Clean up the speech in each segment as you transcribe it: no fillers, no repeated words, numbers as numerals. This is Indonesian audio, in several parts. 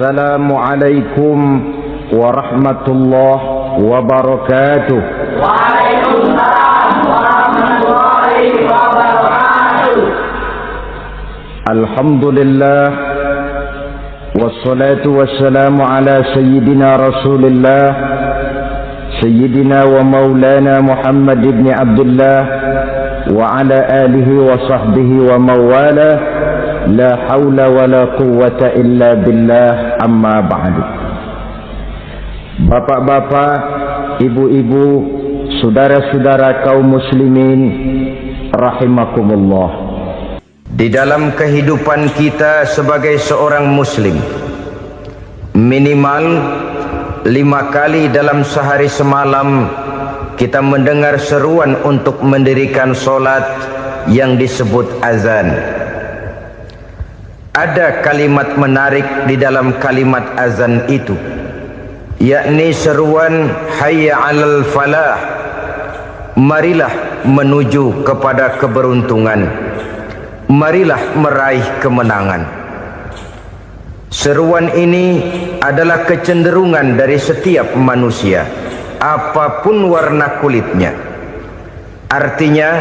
Assalamualaikum warahmatullahi wabarakatuh. Waalaikumsalam warahmatullahi wabarakatuh. Alhamdulillah wassalatu wassalamu ala sayyidina Rasulillah sayyidina wa maulana Muhammad ibn Abdullah wa ala alihi wa sahbihi wa mawala. La hawla wa la quwwata illa billah, amma ba'du. Bapak-bapak, ibu-ibu, saudara-saudara kaum muslimin rahimakumullah. Di dalam kehidupan kita sebagai seorang muslim, minimal 5 kali dalam sehari semalam kita mendengar seruan untuk mendirikan solat yang disebut azan. Ada kalimat menarik di dalam kalimat azan itu, yakni seruan hayya 'alal falah, marilah menuju kepada keberuntungan, marilah meraih kemenangan. Seruan ini adalah kecenderungan dari setiap manusia, apapun warna kulitnya. Artinya,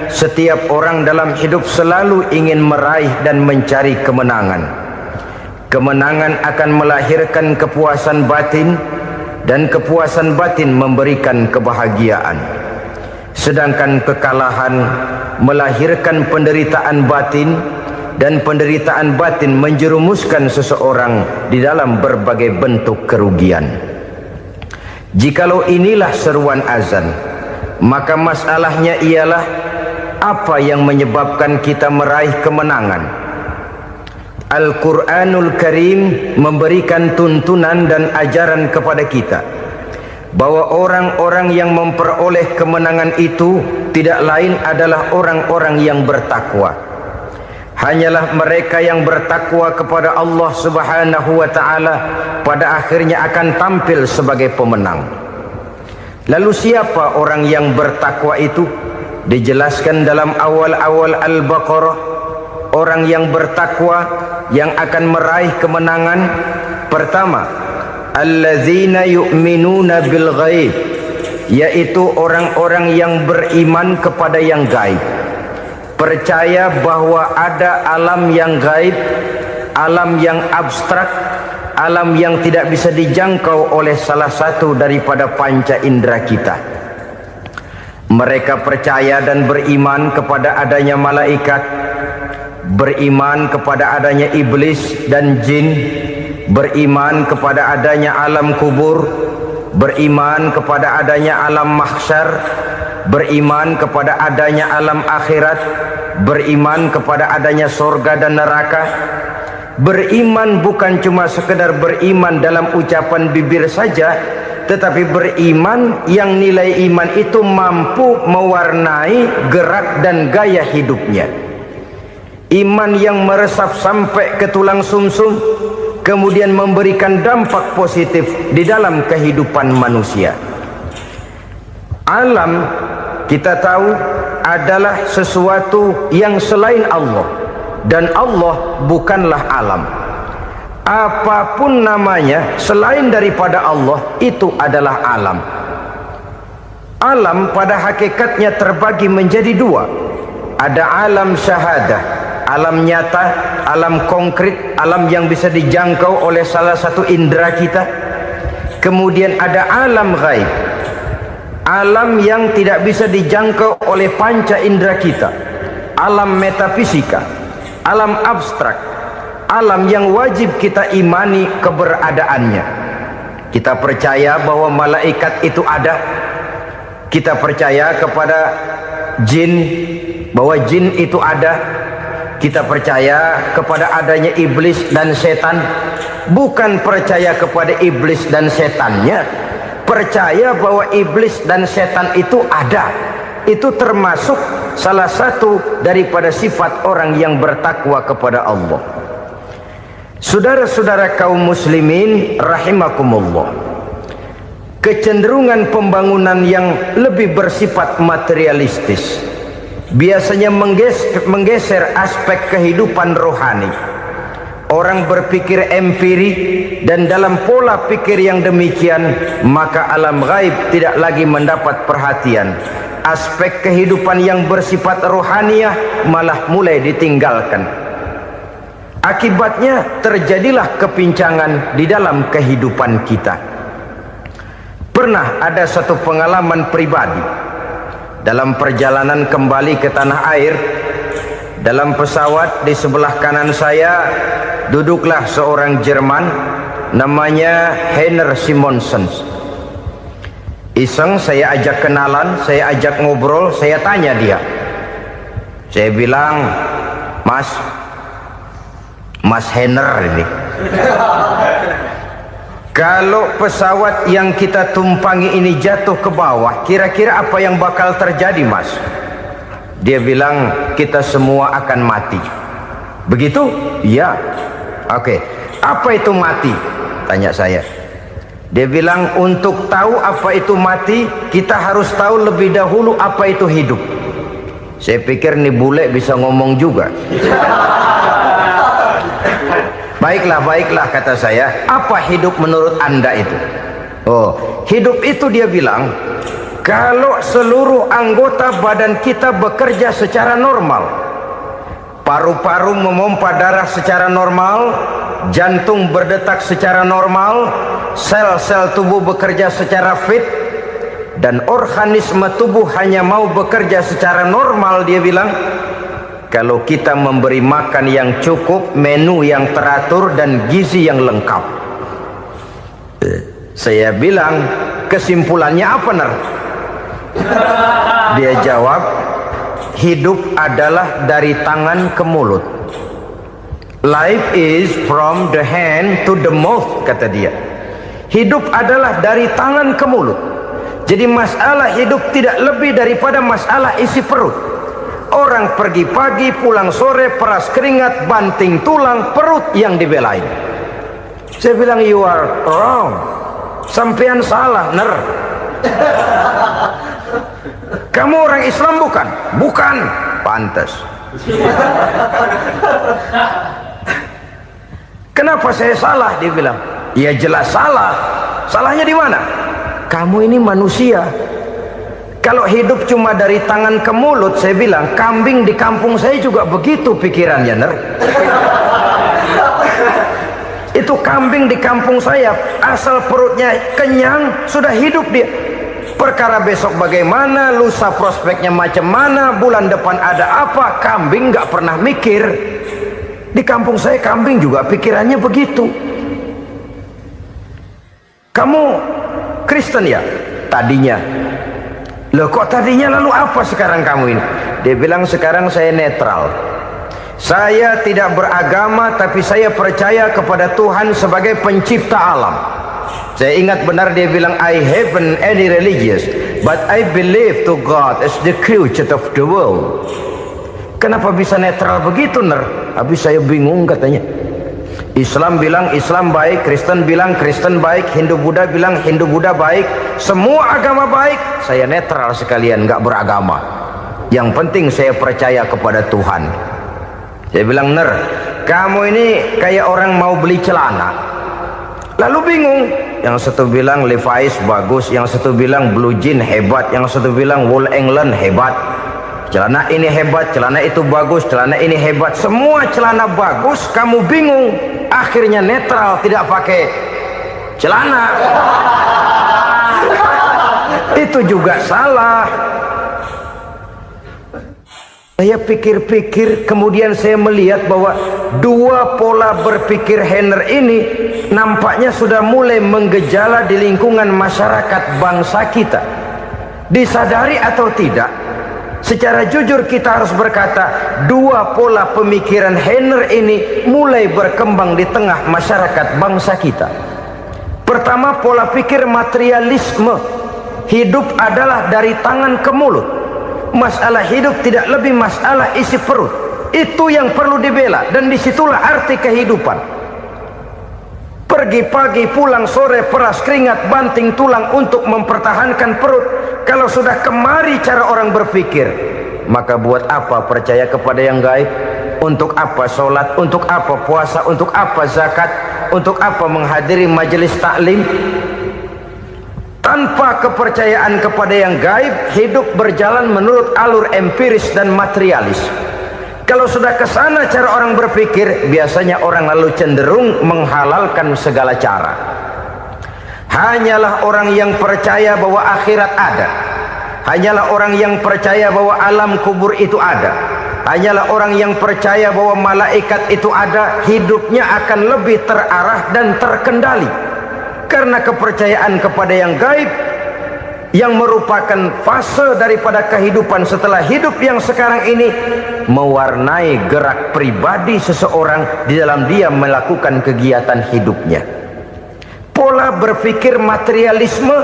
setiap orang dalam hidup selalu ingin meraih dan mencari kemenangan. Kemenangan akan melahirkan kepuasan batin, dan kepuasan batin memberikan kebahagiaan. Sedangkan kekalahan melahirkan penderitaan batin, dan penderitaan batin menjerumuskan seseorang di dalam berbagai bentuk kerugian. Jikalau inilah seruan azan, maka masalahnya ialah apa yang menyebabkan kita meraih kemenangan. Al-Quranul Karim memberikan tuntunan dan ajaran kepada kita bahwa orang-orang yang memperoleh kemenangan itu tidak lain adalah orang-orang yang bertakwa. Hanyalah mereka yang bertakwa kepada Allah Subhanahu wa ta'ala pada akhirnya akan tampil sebagai pemenang. Lalu siapa orang yang bertakwa itu? Dijelaskan dalam awal-awal Al-Baqarah, orang yang bertakwa yang akan meraih kemenangan. Pertama, alladzina yu'minuna bil ghaib, yaitu orang-orang yang beriman kepada yang gaib, percaya bahwa ada alam yang gaib, alam yang abstrak, alam yang tidak bisa dijangkau oleh salah satu daripada panca indera kita. Mereka percaya dan beriman kepada adanya malaikat, beriman kepada adanya iblis dan jin, beriman kepada adanya alam kubur, beriman kepada adanya alam mahsyar, beriman kepada adanya alam akhirat, beriman kepada adanya surga dan neraka. Beriman bukan cuma sekedar beriman dalam ucapan bibir saja, tetapi beriman yang nilai iman itu mampu mewarnai gerak dan gaya hidupnya. Iman yang meresap sampai ke tulang sumsum, kemudian memberikan dampak positif di dalam kehidupan manusia. Alam, kita tahu, adalah sesuatu yang selain Allah, dan Allah bukanlah alam. Apapun namanya selain daripada Allah, itu adalah alam. Alam pada hakikatnya terbagi menjadi 2. Ada alam syahadah, alam nyata, alam konkret, alam yang bisa dijangkau oleh salah satu indera kita. Kemudian ada alam ghaib, alam yang tidak bisa dijangkau oleh panca indera kita, alam metafisika, alam abstrak, alam yang wajib kita imani keberadaannya. Kita percaya bahwa malaikat itu ada, kita percaya kepada jin, bahwa jin itu ada, kita percaya kepada adanya iblis dan setan. Bukan percaya kepada iblis dan setannya, percaya bahwa iblis dan setan itu ada. Itu termasuk salah satu daripada sifat orang yang bertakwa kepada Allah. Saudara-saudara kaum muslimin rahimakumullah, kecenderungan pembangunan yang lebih bersifat materialistis biasanya menggeser aspek kehidupan rohani. orang berpikir empiri, dan dalam pola pikir yang demikian, maka alam gaib tidak lagi mendapat perhatian. Aspek kehidupan yang bersifat rohaniyah malah mulai ditinggalkan. Akibatnya terjadilah kepincangan di dalam kehidupan kita. Pernah ada satu pengalaman pribadi dalam perjalanan kembali ke tanah air. Dalam pesawat di sebelah kanan saya duduklah seorang Jerman namanya Heiner Simonsen. Iseng saya ajak kenalan, saya ajak ngobrol, saya tanya dia. Saya bilang, Mas Heiner ini, kalau pesawat yang kita tumpangi ini jatuh ke bawah, kira-kira apa yang bakal terjadi, Mas? Dia bilang, kita semua akan mati. Begitu? Iya. Oke. Apa itu mati? Tanya saya. Dia bilang, untuk tahu apa itu mati, kita harus tahu lebih dahulu apa itu hidup. Saya pikir nih bule bisa ngomong juga. Baiklah kata saya. Apa hidup menurut Anda itu? Oh, hidup itu dia bilang, kalau seluruh anggota badan kita bekerja secara normal, paru-paru memompa darah secara normal, jantung berdetak secara normal, sel-sel tubuh bekerja secara fit, dan organisme tubuh hanya mau bekerja secara normal, dia bilang, kalau kita memberi makan yang cukup, menu yang teratur, dan gizi yang lengkap. Saya bilang, kesimpulannya apa, Ner? Dia jawab, hidup adalah dari tangan ke mulut. Life is from the hand to the mouth, kata dia. Hidup adalah dari tangan ke mulut. Jadi masalah hidup tidak lebih daripada masalah isi perut. Orang pergi pagi, pulang sore, peras keringat, banting tulang, perut yang dibelain. Saya bilang, you are wrong. Sampean salah, Ner. Kamu orang Islam bukan? Bukan. Pantas. Kenapa saya salah? Dia bilang, ya jelas salah. Salahnya di mana? Kamu ini manusia. Kalau hidup cuma dari tangan ke mulut, saya bilang, kambing di kampung saya juga begitu pikirannya, Ner. Itu kambing di kampung saya, asal perutnya kenyang, sudah hidup dia. Perkara besok bagaimana, lusa prospeknya macam mana, bulan depan ada apa, kambing nggak pernah mikir. Di kampung saya kambing juga pikirannya begitu. Kamu Kristen ya? Tadinya. Loh kok tadinya, lalu apa sekarang kamu ini? Dia bilang, sekarang saya netral. Saya tidak beragama, tapi saya percaya kepada Tuhan sebagai pencipta alam. Saya ingat benar dia bilang, I haven't any religious, but I believe to God as the creator of the world. Kenapa bisa netral begitu, Ner? Habis saya bingung katanya. Islam bilang Islam baik, Kristen bilang Kristen baik, Hindu Buddha bilang Hindu Buddha baik, semua agama baik. Saya netral sekalian, nggak beragama. Yang penting saya percaya kepada Tuhan. Saya bilang, Ner, kamu ini kayak orang mau beli celana, lalu bingung. Yang satu bilang Levi's bagus, yang satu bilang Blue Jean hebat, yang satu bilang Wool England hebat. Celana ini hebat, celana itu bagus, celana ini hebat. Semua celana bagus, kamu bingung. Akhirnya netral, tidak pakai celana. Itu juga salah. Saya pikir-pikir, kemudian saya melihat bahwa dua pola berpikir Heiner ini nampaknya sudah mulai menggejala di lingkungan masyarakat bangsa kita. Disadari atau tidak, secara jujur kita harus berkata, dua pola pemikiran Heiner ini mulai berkembang di tengah masyarakat bangsa kita. Pertama, pola pikir materialisme. Hidup adalah dari tangan ke mulut. Masalah hidup tidak lebih masalah isi perut. Itu yang perlu dibela, dan disitulah arti kehidupan. Pergi pagi, pulang sore, peras keringat, banting tulang untuk mempertahankan perut. Kalau sudah kemari cara orang berpikir, maka buat apa percaya kepada yang gaib? Untuk apa sholat, untuk apa puasa, untuk apa zakat, untuk apa menghadiri majelis taklim? Tanpa kepercayaan kepada yang gaib, hidup berjalan menurut alur empiris dan materialis. Kalau sudah ke sana cara orang berpikir, biasanya orang lalu cenderung menghalalkan segala cara. Hanyalah orang yang percaya bahwa akhirat ada, hanyalah orang yang percaya bahwa alam kubur itu ada, hanyalah orang yang percaya bahwa malaikat itu ada, hidupnya akan lebih terarah dan terkendali. Karena kepercayaan kepada yang gaib, yang merupakan fase daripada kehidupan setelah hidup yang sekarang ini, mewarnai gerak pribadi seseorang di dalam dia melakukan kegiatan hidupnya. Pola berpikir materialisme,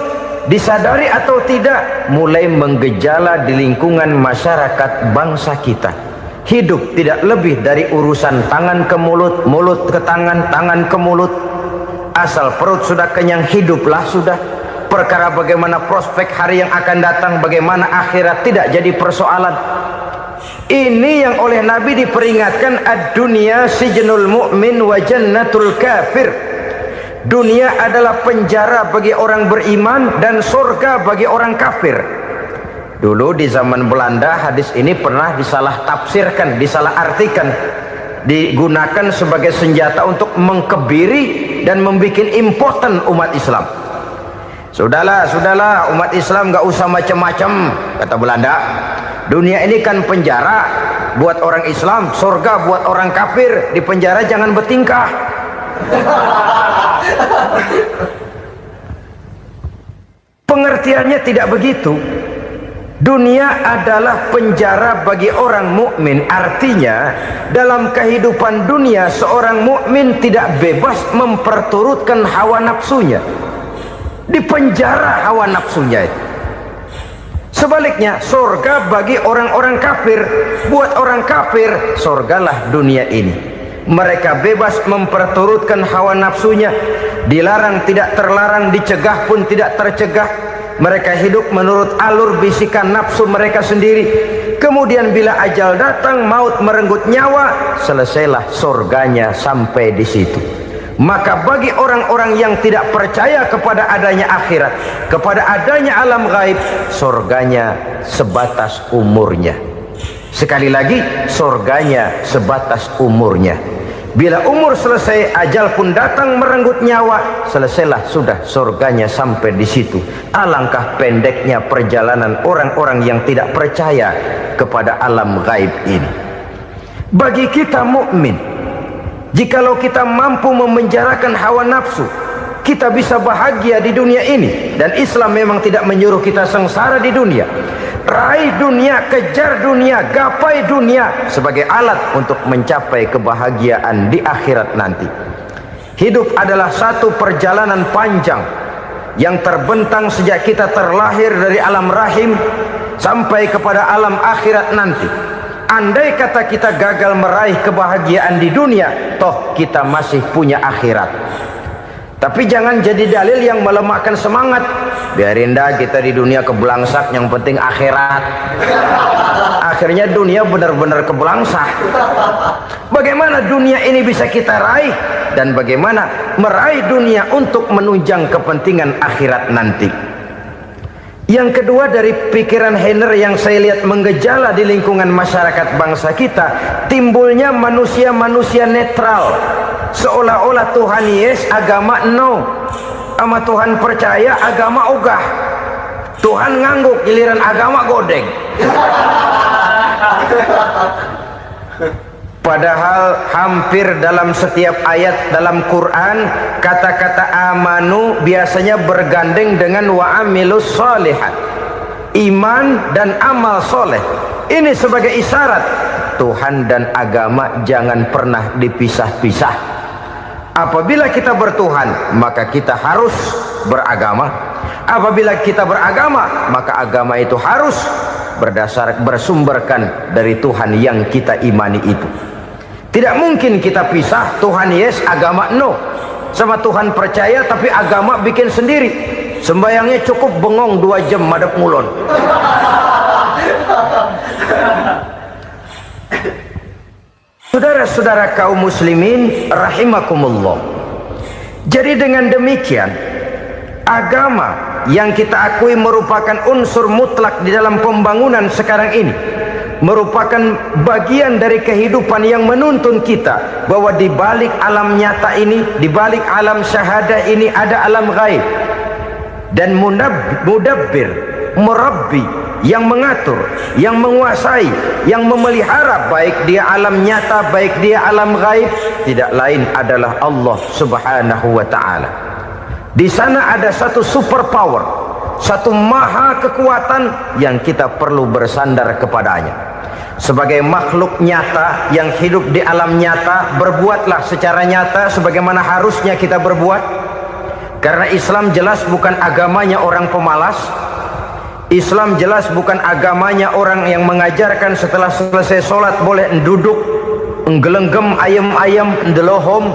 disadari atau tidak, mulai menggejala di lingkungan masyarakat bangsa kita. Hidup tidak lebih dari urusan tangan ke mulut, mulut ke tangan, tangan ke mulut. Asal perut sudah kenyang, hiduplah sudah. Perkara bagaimana prospek hari yang akan datang, bagaimana akhirat, tidak jadi persoalan. Ini yang oleh Nabi diperingatkan, ad-dunya sijnul mu'min wa jannatul kafir. Dunia adalah penjara bagi orang beriman dan surga bagi orang kafir. Dulu di zaman Belanda hadis ini pernah disalah tafsirkan, disalah artikan, digunakan sebagai senjata untuk mengkebiri dan membuat impoten umat Islam. Sudahlah umat Islam gak usah macam-macam, kata Belanda. Dunia ini kan penjara buat orang Islam, surga buat orang kafir. Di penjara jangan bertingkah. Pengertiannya tidak begitu. Dunia adalah penjara bagi orang mukmin. Artinya dalam kehidupan dunia seorang mukmin tidak bebas memperturutkan hawa nafsunya. Dipenjara hawa nafsunya itu. Sebaliknya surga bagi orang-orang kafir. Buat orang kafir surgalah dunia ini. Mereka bebas memperturutkan hawa nafsunya, dilarang tidak terlarang, dicegah pun tidak tercegah. Mereka hidup menurut alur bisikan nafsu mereka sendiri. Kemudian bila ajal datang, maut merenggut nyawa, selesailah surganya sampai di situ. Maka bagi orang-orang yang tidak percaya kepada adanya akhirat, kepada adanya alam gaib, surganya sebatas umurnya. Sekali lagi, surganya sebatas umurnya. Bila umur selesai, ajal pun datang merenggut nyawa, selesailah sudah surganya sampai di situ. Alangkah pendeknya perjalanan orang-orang yang tidak percaya kepada alam gaib ini. Bagi kita mukmin, jikalau kita mampu memenjarakan hawa nafsu, kita bisa bahagia di dunia ini. Dan Islam memang tidak menyuruh kita sengsara di dunia. Raih dunia, kejar dunia, gapai dunia sebagai alat untuk mencapai kebahagiaan di akhirat nanti. Hidup adalah satu perjalanan panjang yang terbentang sejak kita terlahir dari alam rahim sampai kepada alam akhirat nanti. Andai kata kita gagal meraih kebahagiaan di dunia, toh kita masih punya akhirat. Tapi jangan jadi dalil yang melemahkan semangat. Biarin dah kita di dunia kebelangsak, yang penting akhirat. Akhirnya dunia benar-benar kebelangsak. Bagaimana dunia ini bisa kita raih, dan bagaimana meraih dunia untuk menunjang kepentingan akhirat nanti. Yang kedua, dari pikiran Heiner yang saya lihat menggejala di lingkungan masyarakat bangsa kita, timbulnya manusia-manusia netral. Seolah-olah Tuhan yes, agama no. Sama Tuhan percaya, agama ogah. Tuhan ngangguk, giliran agama godeng. Padahal hampir dalam setiap ayat dalam Quran, kata-kata amanu biasanya bergandeng dengan wa amilus sholihat. Iman dan amal soleh. Ini sebagai isyarat Tuhan dan agama jangan pernah dipisah-pisah. Apabila kita bertuhan, maka kita harus beragama. Apabila kita beragama, maka agama itu harus bersumberkan dari Tuhan yang kita imani itu. Tidak mungkin kita pisah, Tuhan yes, agama no. Sama Tuhan percaya tapi agama bikin sendiri. Sembayangnya cukup bengong 2 jam madep ngulon. Saudara-saudara kaum muslimin rahimakumullah. Jadi dengan demikian, agama yang kita akui merupakan unsur mutlak di dalam pembangunan sekarang ini, merupakan bagian dari kehidupan yang menuntun kita bahwa di balik alam nyata ini, di balik alam syahadah ini ada alam gaib. Dan mudabbir, murabbi, yang mengatur, yang menguasai, yang memelihara baik dia alam nyata, baik dia alam gaib, tidak lain adalah Allah Subhanahu wa ta'ala. Di sana ada satu super power, satu maha kekuatan yang kita perlu bersandar kepadanya. Sebagai makhluk nyata yang hidup di alam nyata, berbuatlah secara nyata sebagaimana harusnya kita berbuat. Karena Islam jelas bukan agamanya orang pemalas. Islam jelas bukan agamanya orang yang mengajarkan setelah selesai sholat boleh duduk, nggelenggem ayam-ayam, ndelohom,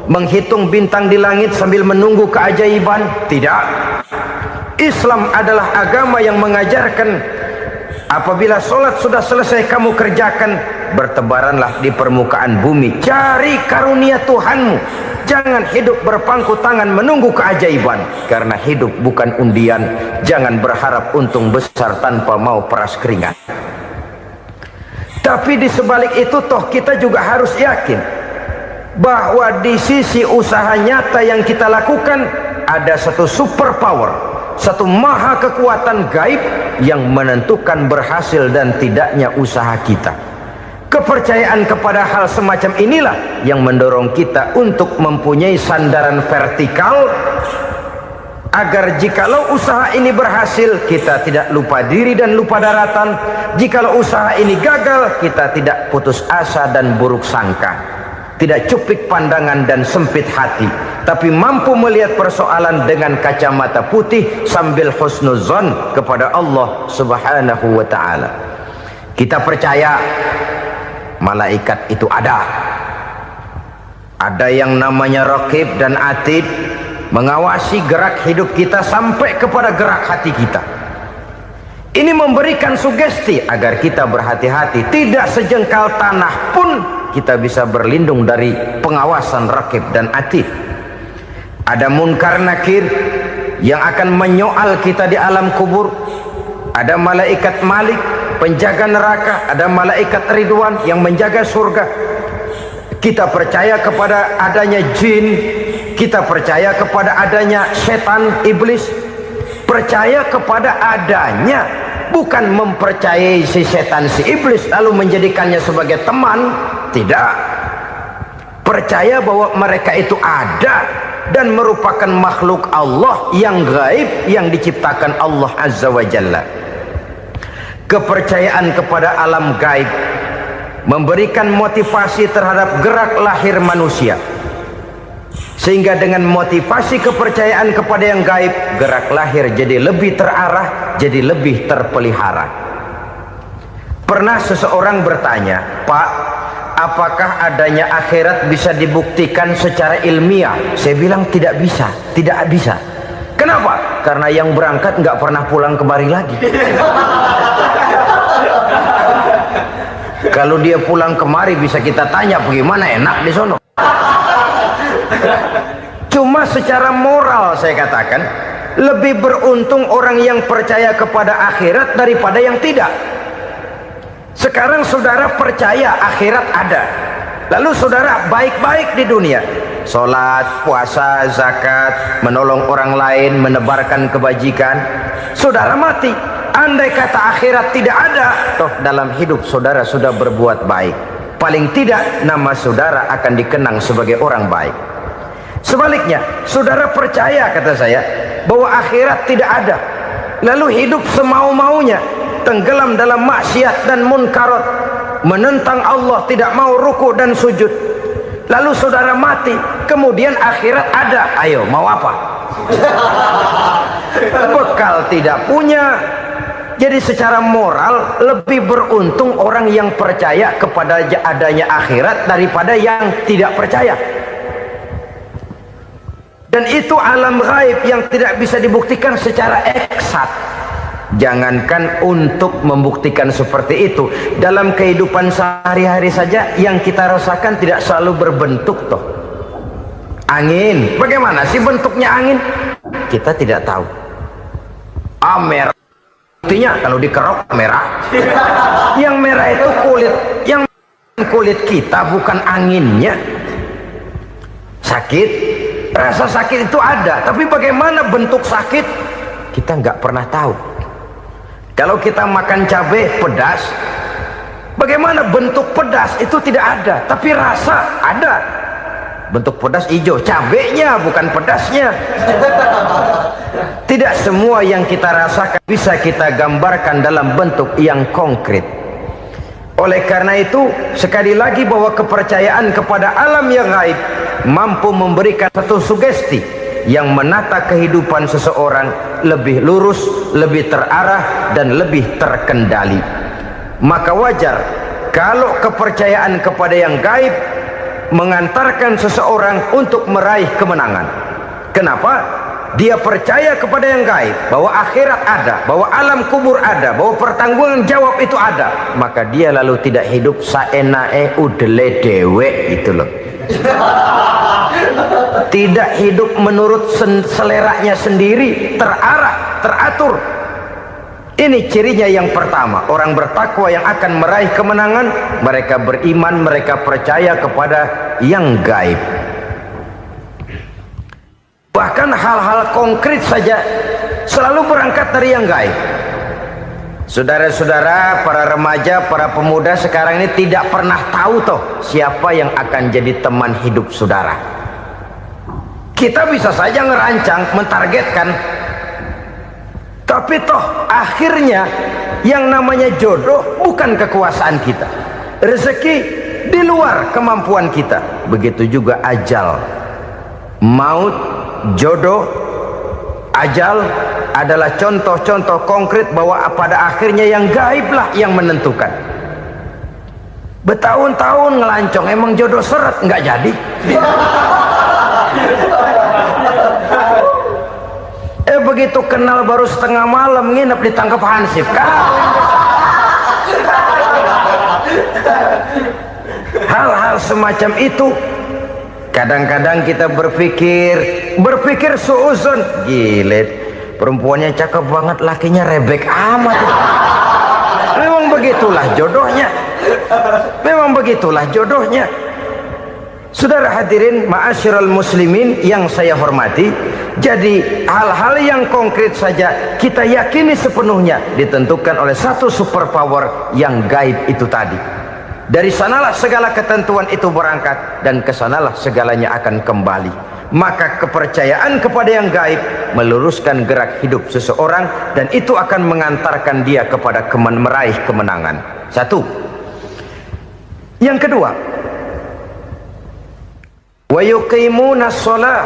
menghitung bintang di langit sambil menunggu keajaiban. Tidak. Islam adalah agama yang mengajarkan apabila sholat sudah selesai kamu kerjakan, bertebaranlah di permukaan bumi, cari karunia Tuhanmu. Jangan hidup berpangku tangan menunggu keajaiban, karena hidup bukan undian. Jangan berharap untung besar tanpa mau peras keringat. Tapi di sebalik itu toh kita juga harus yakin bahwa di sisi usaha nyata yang kita lakukan ada satu super power, satu maha kekuatan gaib yang menentukan berhasil dan tidaknya usaha kita. Kepercayaan kepada hal semacam inilah yang mendorong kita untuk mempunyai sandaran vertikal, agar jikalau usaha ini berhasil, kita tidak lupa diri dan lupa daratan. Jikalau usaha ini gagal, kita tidak putus asa dan buruk sangka, tidak cupik pandangan dan sempit hati, tapi mampu melihat persoalan dengan kacamata putih sambil husnuzon kepada Allah Subhanahu wa ta'ala. Kita percaya malaikat itu ada yang namanya raqib dan atid, mengawasi gerak hidup kita sampai kepada gerak hati kita. Ini memberikan sugesti agar kita berhati-hati, tidak sejengkal tanah pun kita bisa berlindung dari pengawasan raqib dan atid. Ada munkar nakir yang akan menyoal kita di alam kubur. Ada malaikat Malik, penjaga neraka. Ada malaikat Ridwan yang menjaga surga. Kita percaya kepada adanya jin, kita percaya kepada adanya setan, iblis. Percaya kepada adanya, bukan mempercayai si setan, si iblis lalu menjadikannya sebagai teman. Tidak. Percaya bahwa mereka itu ada dan merupakan makhluk Allah yang gaib, yang diciptakan Allah Azza wa Jalla. Kepercayaan kepada alam gaib memberikan motivasi terhadap gerak lahir manusia, sehingga dengan motivasi kepercayaan kepada yang gaib, gerak lahir jadi lebih terarah, jadi lebih terpelihara. Pernah seseorang bertanya, "Pak, apakah adanya akhirat bisa dibuktikan secara ilmiah?" Saya bilang tidak bisa, tidak bisa. Kenapa? Karena yang berangkat nggak pernah pulang kembali lagi. Kalau dia pulang kemari bisa kita tanya bagaimana enak di sono. Cuma secara moral saya katakan, lebih beruntung orang yang percaya kepada akhirat daripada yang tidak. Sekarang saudara percaya akhirat ada, lalu saudara baik-baik di dunia, sholat, puasa, zakat, menolong orang lain, menebarkan kebajikan. Saudara mati, andai kata akhirat tidak ada, toh dalam hidup saudara sudah berbuat baik, paling tidak nama saudara akan dikenang sebagai orang baik. Sebaliknya, saudara percaya, kata saya, bahwa akhirat tidak ada, lalu hidup semau-maunya, tenggelam dalam maksiat dan munkarat, menentang Allah, tidak mau ruku dan sujud, lalu saudara mati, kemudian akhirat ada, ayo mau apa? Bekal tidak punya. Jadi secara moral lebih beruntung orang yang percaya kepada adanya akhirat daripada yang tidak percaya. Dan itu alam gaib yang tidak bisa dibuktikan secara eksat. Jangankan untuk membuktikan seperti itu, dalam kehidupan sehari-hari saja yang kita rasakan tidak selalu berbentuk toh. Angin, bagaimana sih bentuknya angin? Kita tidak tahu. Merah, buktinya kalau dikerok merah. Yang merah itu kulit, yang kulit kita bukan anginnya. Sakit, rasa sakit itu ada, tapi bagaimana bentuk sakit kita nggak pernah tahu. Kalau kita makan cabai pedas, bagaimana bentuk pedas itu tidak ada, tapi rasa ada. Bentuk pedas hijau, cabenya bukan pedasnya. Tidak semua yang kita rasakan bisa kita gambarkan dalam bentuk yang konkret. Oleh karena itu, sekali lagi bahwa kepercayaan kepada alam yang gaib mampu memberikan satu sugesti yang menata kehidupan seseorang lebih lurus, lebih terarah, dan lebih terkendali. Maka wajar kalau kepercayaan kepada yang gaib mengantarkan seseorang untuk meraih kemenangan. Kenapa? Dia percaya kepada yang gaib, bahwa akhirat ada, bahwa alam kubur ada, bahwa pertanggungan jawab itu ada. Maka dia lalu tidak hidup saenae udele dewe, itu loh. Tidak hidup menurut seleranya sendiri, terarah, teratur. Ini cirinya yang pertama. Orang bertakwa yang akan meraih kemenangan, mereka beriman, mereka percaya kepada yang gaib. Bahkan hal-hal konkret saja selalu berangkat dari yang gaib. Saudara-saudara, para remaja, para pemuda sekarang ini tidak pernah tahu toh siapa yang akan jadi teman hidup saudara. Kita bisa saja ngerancang, mentargetkan, tapi toh akhirnya yang namanya jodoh bukan kekuasaan kita. Rezeki di luar kemampuan kita. Begitu juga ajal, maut, jodoh, ajal adalah contoh-contoh konkret bahwa pada akhirnya yang gaiblah yang menentukan. Bertahun-tahun ngelancong, emang jodoh seret nggak jadi. Begitu kenal baru setengah malam nginep ditangkap hansip kan. Hal-hal semacam itu kadang-kadang kita berpikir suuzon, gile, perempuannya cakep banget, lakinya rebek amat. Memang begitulah jodohnya. Memang begitulah jodohnya. Saudara hadirin ma'asyiral muslimin yang saya hormati, jadi hal-hal yang konkret saja kita yakini sepenuhnya ditentukan oleh satu superpower yang gaib itu tadi. Dari sanalah segala ketentuan itu berangkat dan kesanalah segalanya akan kembali. Maka kepercayaan kepada yang gaib meluruskan gerak hidup seseorang dan itu akan mengantarkan dia kepada meraih kemenangan. Satu. Yang kedua, wa yuqimuna shalah.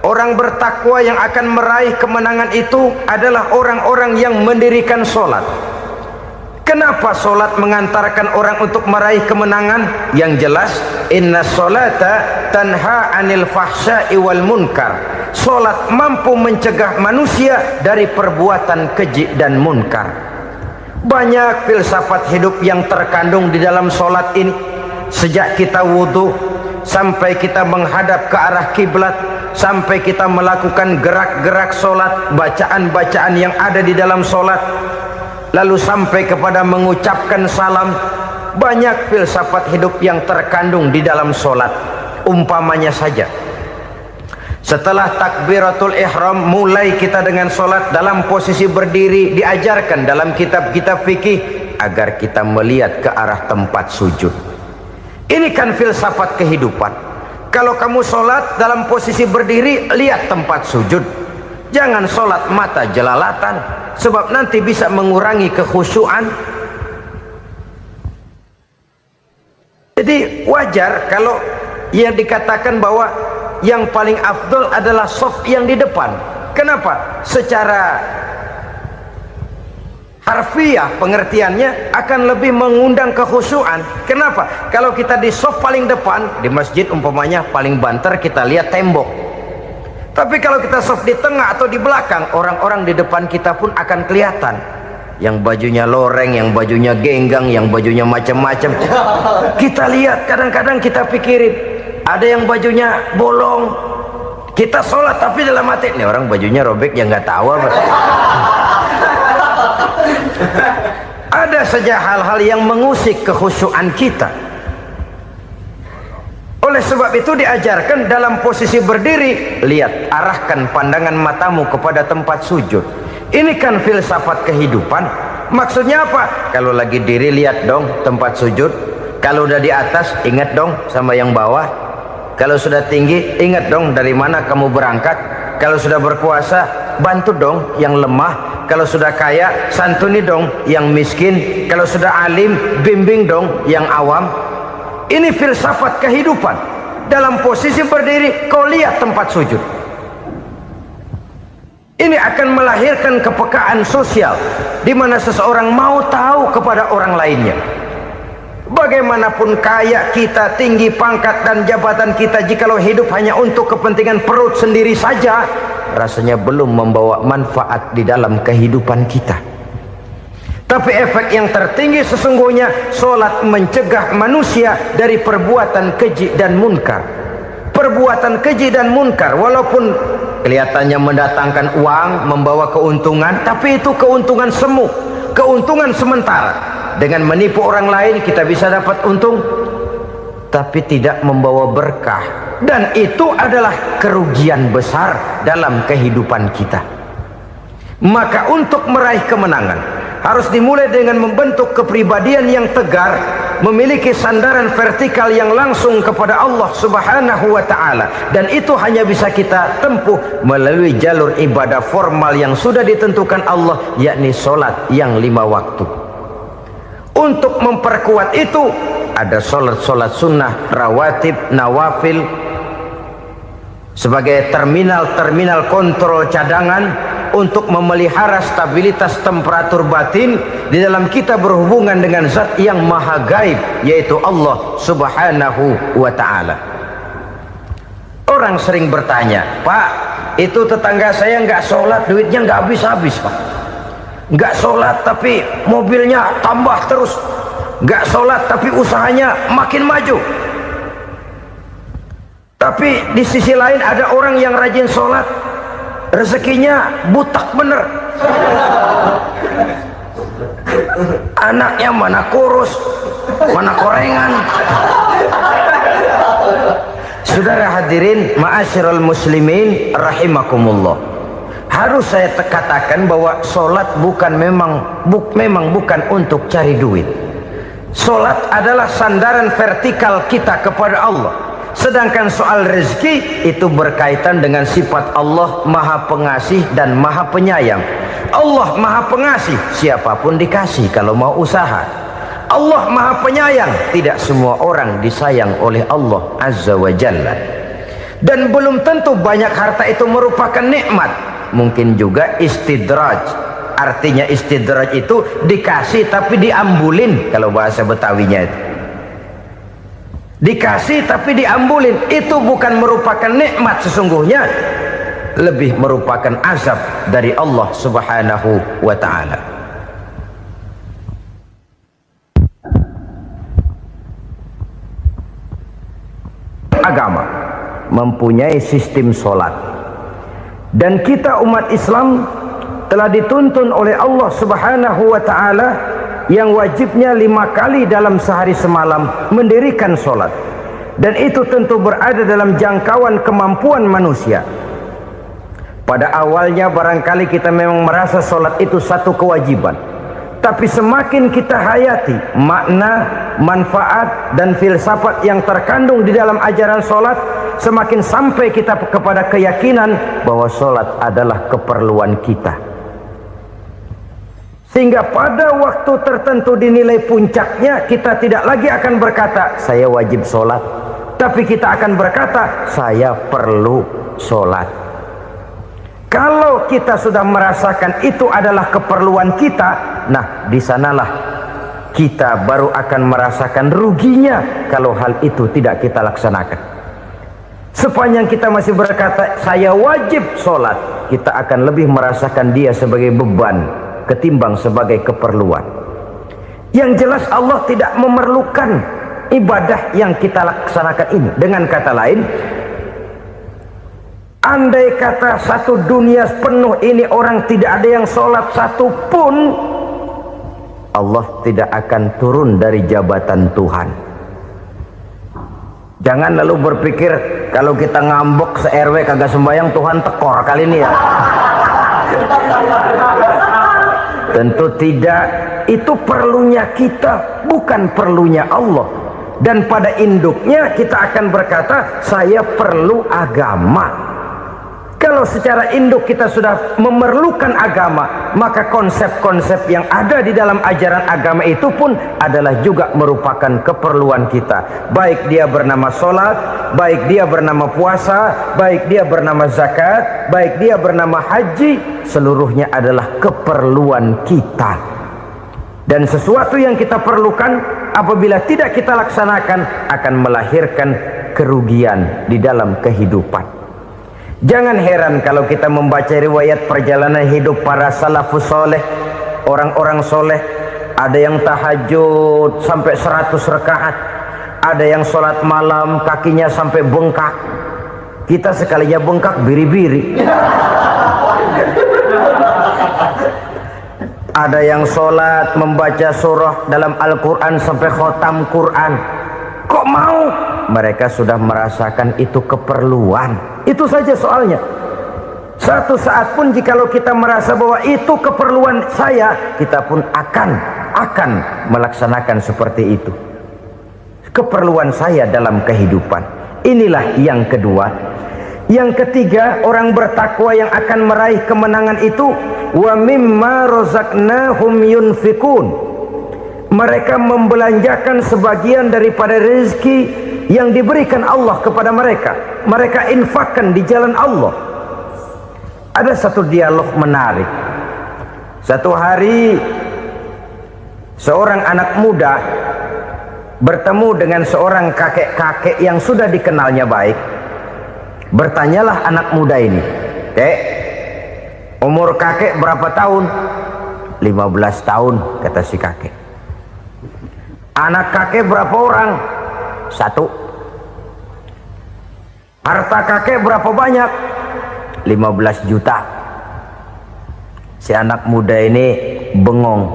Orang bertakwa yang akan meraih kemenangan itu adalah orang-orang yang mendirikan sholat. Kenapa sholat mengantarkan orang untuk meraih kemenangan? Yang jelas, inna sholata tanha anil fahsya'i wal munkar. Sholat mampu mencegah manusia dari perbuatan keji dan munkar. Banyak filsafat hidup yang terkandung di dalam sholat ini. Sejak kita wudhu sampai kita menghadap ke arah kiblat, sampai kita melakukan gerak-gerak sholat, bacaan-bacaan yang ada di dalam sholat, lalu sampai kepada mengucapkan salam. Banyak filsafat hidup yang terkandung di dalam sholat. Umpamanya saja, setelah takbiratul ihram mulai kita dengan sholat dalam posisi berdiri, diajarkan dalam kitab-kitab fikih agar kita melihat ke arah tempat sujud. Ini kan filsafat kehidupan. Kalau kamu sholat dalam posisi berdiri, lihat tempat sujud. Jangan sholat mata jelalatan, sebab nanti bisa mengurangi kekhusyuan. Jadi wajar kalau yang dikatakan bahwa yang paling afdol adalah shaf yang di depan. Kenapa? Secara harfiah pengertiannya akan lebih mengundang kekhusyuan. Kenapa? Kalau kita di shaf paling depan di masjid umpamanya paling banter kita lihat tembok. Tapi kalau kita soft di tengah atau di belakang, orang-orang di depan kita pun akan kelihatan. Yang bajunya loreng, yang bajunya genggang, yang bajunya macam-macam. Kita lihat, kadang-kadang kita pikirin, ada yang bajunya bolong. Kita sholat tapi dalam hati, nih orang bajunya robek yang nggak tahu apa. Ada saja hal-hal yang mengusik kekhusyuan kita. Oleh sebab itu diajarkan dalam posisi berdiri, lihat, arahkan pandangan matamu kepada tempat sujud. Ini kan filsafat kehidupan. Maksudnya apa? Kalau lagi diri, lihat dong tempat sujud. Kalau udah di atas, ingat dong sama yang bawah. Kalau sudah tinggi, ingat dong dari mana kamu berangkat. Kalau sudah berkuasa, bantu dong yang lemah. Kalau sudah kaya, santuni dong yang miskin. Kalau sudah alim, bimbing dong yang awam. Ini filsafat kehidupan. Dalam posisi berdiri, kau lihat tempat sujud. Ini akan melahirkan kepekaan sosial, di mana seseorang mau tahu kepada orang lainnya. Bagaimanapun kaya kita, tinggi pangkat dan jabatan kita, jikalau hidup hanya untuk kepentingan perut sendiri saja, rasanya belum membawa manfaat di dalam kehidupan kita. Tapi efek yang tertinggi sesungguhnya, sholat mencegah manusia dari perbuatan keji dan munkar. Perbuatan keji dan munkar, walaupun kelihatannya mendatangkan uang, membawa keuntungan, tapi itu keuntungan semu, keuntungan sementara. Dengan menipu orang lain kita bisa dapat untung, tapi tidak membawa berkah. Dan itu adalah kerugian besar dalam kehidupan kita. Maka untuk meraih kemenangan, harus dimulai dengan membentuk kepribadian yang tegar, memiliki sandaran vertikal yang langsung kepada Allah Subhanahu wa ta'ala. Dan itu hanya bisa kita tempuh melalui jalur ibadah formal yang sudah ditentukan Allah, yakni sholat yang 5 waktu. Untuk memperkuat itu, ada sholat-sholat sunnah, rawatib, nawafil, sebagai terminal-terminal kontrol cadangan untuk memelihara stabilitas temperatur batin di dalam kita berhubungan dengan zat yang maha gaib, yaitu Allah Subhanahu wa ta'ala. Orang sering bertanya, Pak, itu tetangga saya nggak sholat, duitnya nggak habis-habis, Pak. Nggak sholat tapi mobilnya tambah terus, nggak sholat tapi usahanya makin maju. Tapi di sisi lain ada orang yang rajin sholat, rezekinya butak bener. Anaknya mana kurus, mana korengan. Saudara hadirin ma'asyiral muslimin rahimakumullah, harus saya katakan bahwa sholat memang bukan untuk cari duit. Sholat adalah sandaran vertikal kita kepada Allah. Sedangkan soal rezeki itu berkaitan dengan sifat Allah maha pengasih dan maha penyayang. Allah maha pengasih, siapapun dikasih kalau mau usaha. Allah maha penyayang, tidak semua orang disayang oleh Allah Azza wa Jalla. Dan belum tentu banyak harta itu merupakan nikmat. Mungkin juga istidraj. Artinya istidraj itu dikasih tapi diambulin, kalau bahasa Betawinya itu. Dikasih tapi diambulin, itu bukan merupakan nikmat sesungguhnya, lebih merupakan azab dari Allah Subhanahu wa ta'ala. Agama mempunyai sistem sholat, dan kita umat Islam telah dituntun oleh Allah Subhanahu wa ta'ala yang wajibnya 5 kali dalam sehari semalam mendirikan sholat. Dan itu tentu berada dalam jangkauan kemampuan manusia. Pada awalnya barangkali kita memang merasa sholat itu satu kewajiban, tapi semakin kita hayati makna, manfaat dan filsafat yang terkandung di dalam ajaran sholat, semakin sampai kita kepada keyakinan bahwa sholat adalah keperluan kita. Sehingga pada waktu tertentu dinilai puncaknya, kita tidak lagi akan berkata saya wajib sholat, tapi kita akan berkata saya perlu sholat. Kalau kita sudah merasakan itu adalah keperluan kita, nah di sanalah kita baru akan merasakan ruginya kalau hal itu tidak kita laksanakan. Sepanjang kita masih berkata saya wajib sholat, kita akan lebih merasakan dia sebagai beban ketimbang sebagai keperluan. Yang jelas Allah tidak memerlukan ibadah yang kita laksanakan ini. Dengan kata lain, andai kata satu dunia penuh ini orang tidak ada yang sholat satu pun, Allah tidak akan turun dari jabatan Tuhan. Jangan lalu berpikir kalau kita ngambek se-RW kagak sembahyang Tuhan tekor kali ini ya. Tentu tidak. Itu perlunya kita, bukan perlunya Allah. Dan pada induknya kita akan berkata saya perlu agama. Kalau secara induk kita sudah memerlukan agama, maka konsep-konsep yang ada di dalam ajaran agama itu pun adalah juga merupakan keperluan kita. Baik dia bernama sholat, baik dia bernama puasa, baik dia bernama zakat, baik dia bernama haji, seluruhnya adalah keperluan kita. Dan sesuatu yang kita perlukan apabila tidak kita laksanakan akan melahirkan kerugian di dalam kehidupan. Jangan heran kalau kita membaca riwayat perjalanan hidup para salafus soleh, orang-orang soleh. Ada yang tahajud sampai 100 rakaat, ada yang sholat malam kakinya sampai bengkak. Kita sekalinya bengkak biri-biri. Ada yang sholat membaca surah dalam Al-Quran sampai khotam Quran. Kok mau? Mereka sudah merasakan itu keperluan. Itu saja soalnya. Satu saat pun jikalau kita merasa bahwa itu keperluan saya, kita pun akan melaksanakan seperti itu. Keperluan saya dalam kehidupan. Inilah yang kedua. Yang ketiga, orang bertakwa yang akan meraih kemenangan itu, wa mimma razaqnahum yunfikun. Mereka membelanjakan sebagian daripada rezeki yang diberikan Allah kepada mereka. Mereka infakkan di jalan Allah. Ada satu dialog menarik. Satu hari seorang anak muda bertemu dengan seorang kakek-kakek yang sudah dikenalnya baik. Bertanyalah anak muda ini, "Kek, umur kakek berapa tahun?" 15 tahun, kata si kakek. "Anak kakek berapa orang?" 1. "Harta kakek berapa banyak?" 15 juta. Si anak muda ini bengong,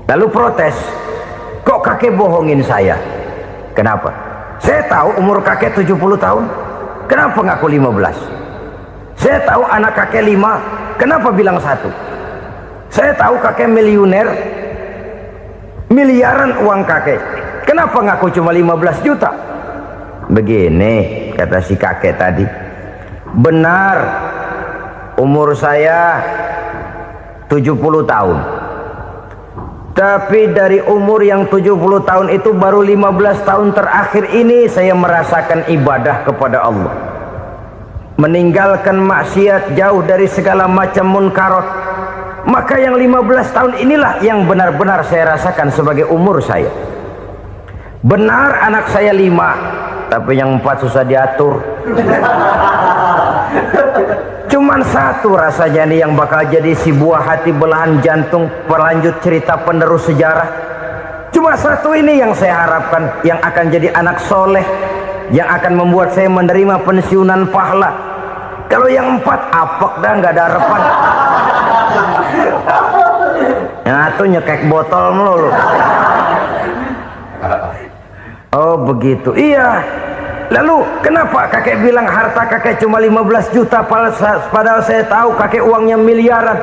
lalu protes, "Kok kakek bohongin saya?" "Kenapa?" "Saya tahu umur kakek 70 tahun. Kenapa ngaku 15? Saya tahu anak kakek 5. Kenapa bilang 1? Saya tahu kakek miliuner, miliaran uang kakek. Kenapa ngaku cuma 15 juta? Begini, kata si kakek tadi. Benar, umur saya 70 tahun. Tapi dari umur yang 70 tahun itu baru 15 tahun terakhir ini saya merasakan ibadah kepada Allah. Meninggalkan maksiat, jauh dari segala macam munkarat. Maka yang 15 tahun inilah yang benar-benar saya rasakan sebagai umur saya. Benar anak saya 5, tapi yang 4 susah diatur. Cuman 1 rasanya nih yang bakal jadi si buah hati belahan jantung pelanjut cerita penerus sejarah. Cuma 1 ini yang saya harapkan, yang akan jadi anak soleh, yang akan membuat saya menerima pensiunan pahala. Kalau yang 4 apek dah, nggak ada harapan. Yang 1 nyekek botol melulu. Oh begitu, iya. Lalu kenapa kakek bilang harta kakek cuma 15 juta padahal saya tahu kakek uangnya miliaran,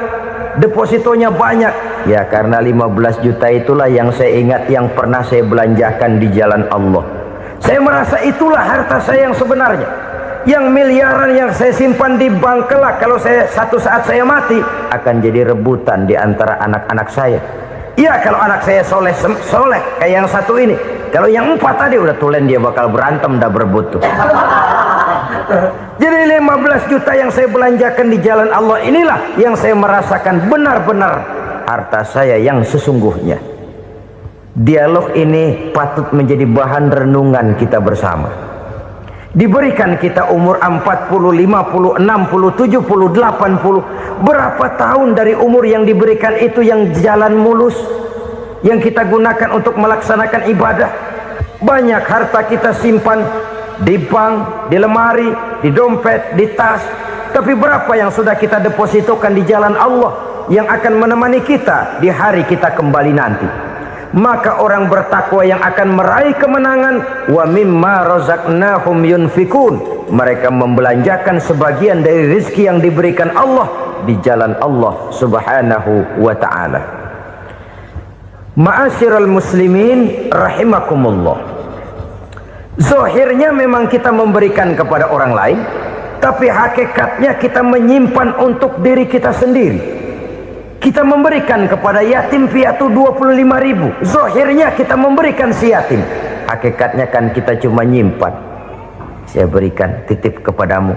depositonya banyak? Ya karena 15 juta itulah yang saya ingat yang pernah saya belanjakan di jalan Allah. Saya merasa itulah harta saya yang sebenarnya. Yang miliaran yang saya simpan di bank kelak kalau satu saat saya mati akan jadi rebutan di antara anak-anak saya. Iya kalau anak saya soleh kayak yang 1 ini. Kalau yang 4 tadi udah tulen dia bakal berantem dah berebut tuh. Jadi 15 juta yang saya belanjakan di jalan Allah inilah yang saya merasakan benar-benar harta saya yang sesungguhnya. Dialog ini patut menjadi bahan renungan kita bersama. Diberikan kita umur 40, 50, 60, 70, 80. Berapa tahun dari umur yang diberikan itu yang jalan mulus, yang kita gunakan untuk melaksanakan ibadah? Banyak harta kita simpan di bank, di lemari, di dompet, di tas. Tapi berapa yang sudah kita depositokan di jalan Allah yang akan menemani kita di hari kita kembali nanti? Maka orang bertakwa yang akan meraih kemenangan, wa mimma razaqnahum yunfikun, mereka membelanjakan sebagian dari rezeki yang diberikan Allah di jalan Allah subhanahu wa ta'ala. Ma'asyiral muslimin rahimakumullah, zahirnya memang kita memberikan kepada orang lain, tapi hakikatnya kita menyimpan untuk diri kita sendiri. Kita memberikan kepada yatim piatu 25.000. Zahirnya kita memberikan si yatim, hakikatnya kan kita cuma nyimpan. Saya berikan, titip kepadamu,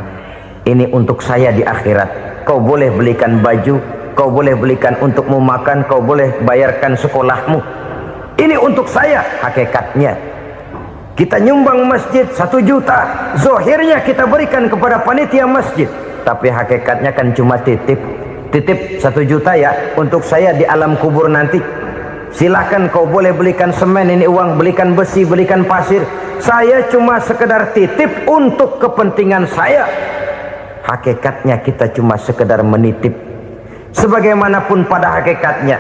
ini untuk saya di akhirat. Kau boleh belikan baju, kau boleh belikan untukmu makan, kau boleh bayarkan sekolahmu. Ini untuk saya. Hakikatnya kita nyumbang masjid 1 juta, zahirnya kita berikan kepada panitia masjid, tapi hakikatnya kan cuma titip. Titip 1 juta ya, untuk saya di alam kubur nanti. Silahkan kau boleh belikan semen, ini uang, belikan besi, belikan pasir. Saya cuma sekedar titip untuk kepentingan saya. Hakikatnya kita cuma sekedar menitip. Sebagaimanapun pada hakikatnya,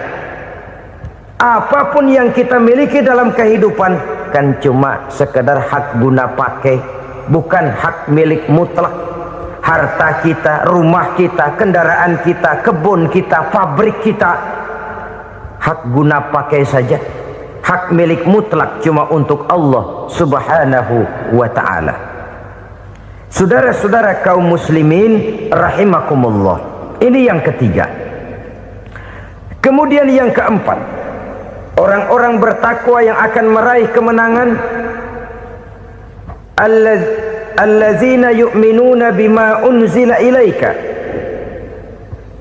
apapun yang kita miliki dalam kehidupan kan cuma sekedar hak guna pakai, bukan hak milik mutlak. Harta kita, rumah kita, kendaraan kita, kebun kita, pabrik kita, hak guna pakai saja. Hak milik mutlak cuma untuk Allah subhanahu wa ta'ala. Saudara-saudara kaum muslimin rahimakumullah, ini yang ketiga. Kemudian yang keempat, orang-orang bertakwa yang akan meraih kemenangan, allazina yu'minuna bima unzila ilaika,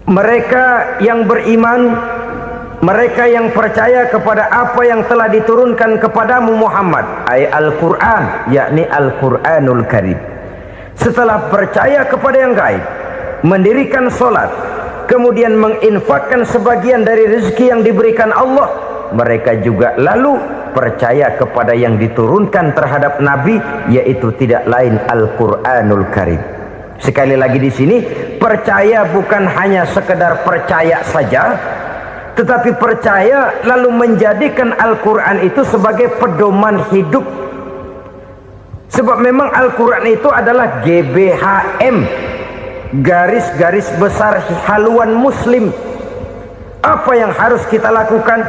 mereka yang beriman, mereka yang percaya kepada apa yang telah diturunkan kepadamu Muhammad, ay Al-Quran, yakni Al-Quranul Karim. Setelah percaya kepada yang gaib, mendirikan solat, kemudian menginfakkan sebagian dari rezeki yang diberikan Allah, mereka juga lalu percaya kepada yang diturunkan terhadap Nabi, yaitu tidak lain Al-Quranul Karim. Sekali lagi di sini, percaya bukan hanya sekedar percaya saja, tetapi percaya lalu menjadikan Al-Quran itu sebagai pedoman hidup. Sebab memang Al-Quran itu adalah GBHM, garis-garis besar haluan muslim. Apa yang harus kita lakukan,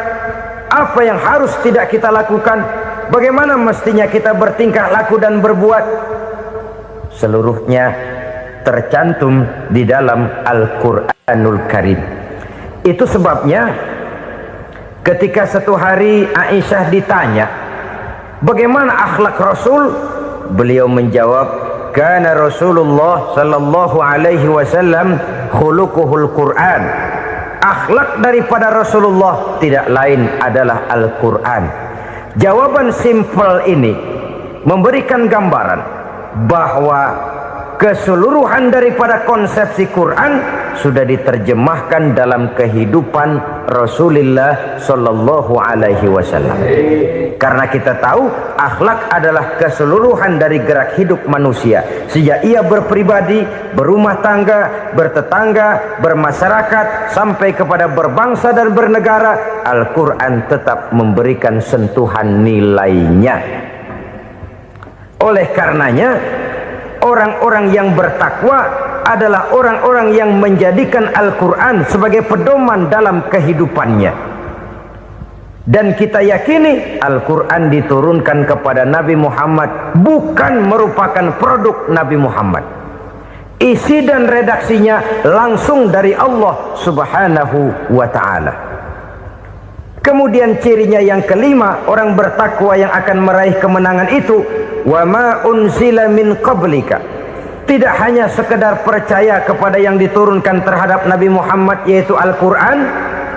apa yang harus tidak kita lakukan, bagaimana mestinya kita bertingkah laku dan berbuat, seluruhnya tercantum di dalam Al-Quranul Karim. Itu sebabnya ketika satu hari Aisyah ditanya bagaimana akhlak Rasul, beliau menjawab, kana Rasulullah sallallahu alaihi wasallam khuluquhul Quran. Akhlak daripada Rasulullah tidak lain adalah Al-Quran. Jawaban simpel ini memberikan gambaran bahwa keseluruhan daripada konsepsi Quran sudah diterjemahkan dalam kehidupan Rasulullah sallallahu alaihi wasallam. Karena kita tahu akhlak adalah keseluruhan dari gerak hidup manusia, sejak ia berpribadi, berumah tangga, bertetangga, bermasyarakat, sampai kepada berbangsa dan bernegara. Al-Quran tetap memberikan sentuhan nilainya. Oleh karenanya, orang-orang yang bertakwa adalah orang-orang yang menjadikan Al-Quran sebagai pedoman dalam kehidupannya. Dan kita yakini Al-Quran diturunkan kepada Nabi Muhammad bukan merupakan produk Nabi Muhammad. Isi dan redaksinya langsung dari Allah subhanahu wa ta'ala. Kemudian cirinya yang kelima, orang bertakwa yang akan meraih kemenangan itu, wa ma unzila min qablika. Tidak hanya sekedar percaya kepada yang diturunkan terhadap Nabi Muhammad, yaitu Al-Quran,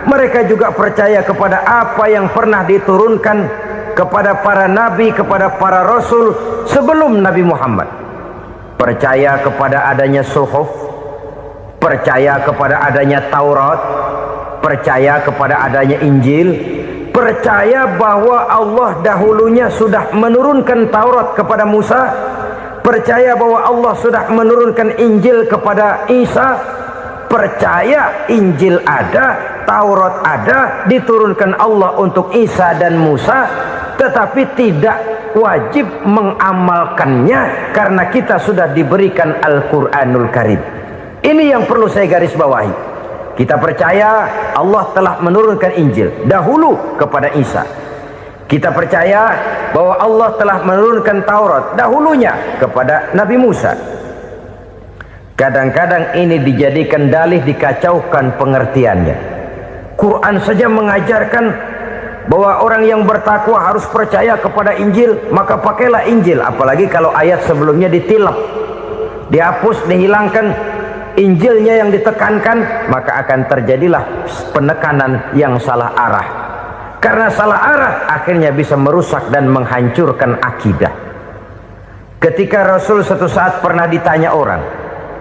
mereka juga percaya kepada apa yang pernah diturunkan kepada para nabi, kepada para rasul sebelum Nabi Muhammad. percaya kepada adanya suhuf, percaya kepada adanya Taurat, percaya kepada adanya Injil, percaya bahwa Allah dahulunya sudah menurunkan Taurat kepada Musa, percaya bahwa Allah sudah menurunkan Injil kepada Isa, percaya Injil ada, Taurat ada, diturunkan Allah untuk Isa dan Musa, tetapi tidak wajib mengamalkannya karena kita sudah diberikan Al-Quranul Karim. Ini yang perlu saya garis bawahi. Kita percaya Allah telah menurunkan Injil dahulu kepada Isa. Kita percaya bahwa Allah telah menurunkan Taurat dahulunya kepada Nabi Musa. Kadang-kadang ini dijadikan dalih, dikacaukan pengertiannya. Quran saja mengajarkan bahwa orang yang bertakwa harus percaya kepada Injil, maka pakailah Injil. Apalagi kalau ayat sebelumnya ditilap, dihapus, dihilangkan, Injilnya yang ditekankan, maka akan terjadilah penekanan yang salah arah. Karena salah arah akhirnya bisa merusak dan menghancurkan akidah. Ketika Rasul suatu saat pernah ditanya orang,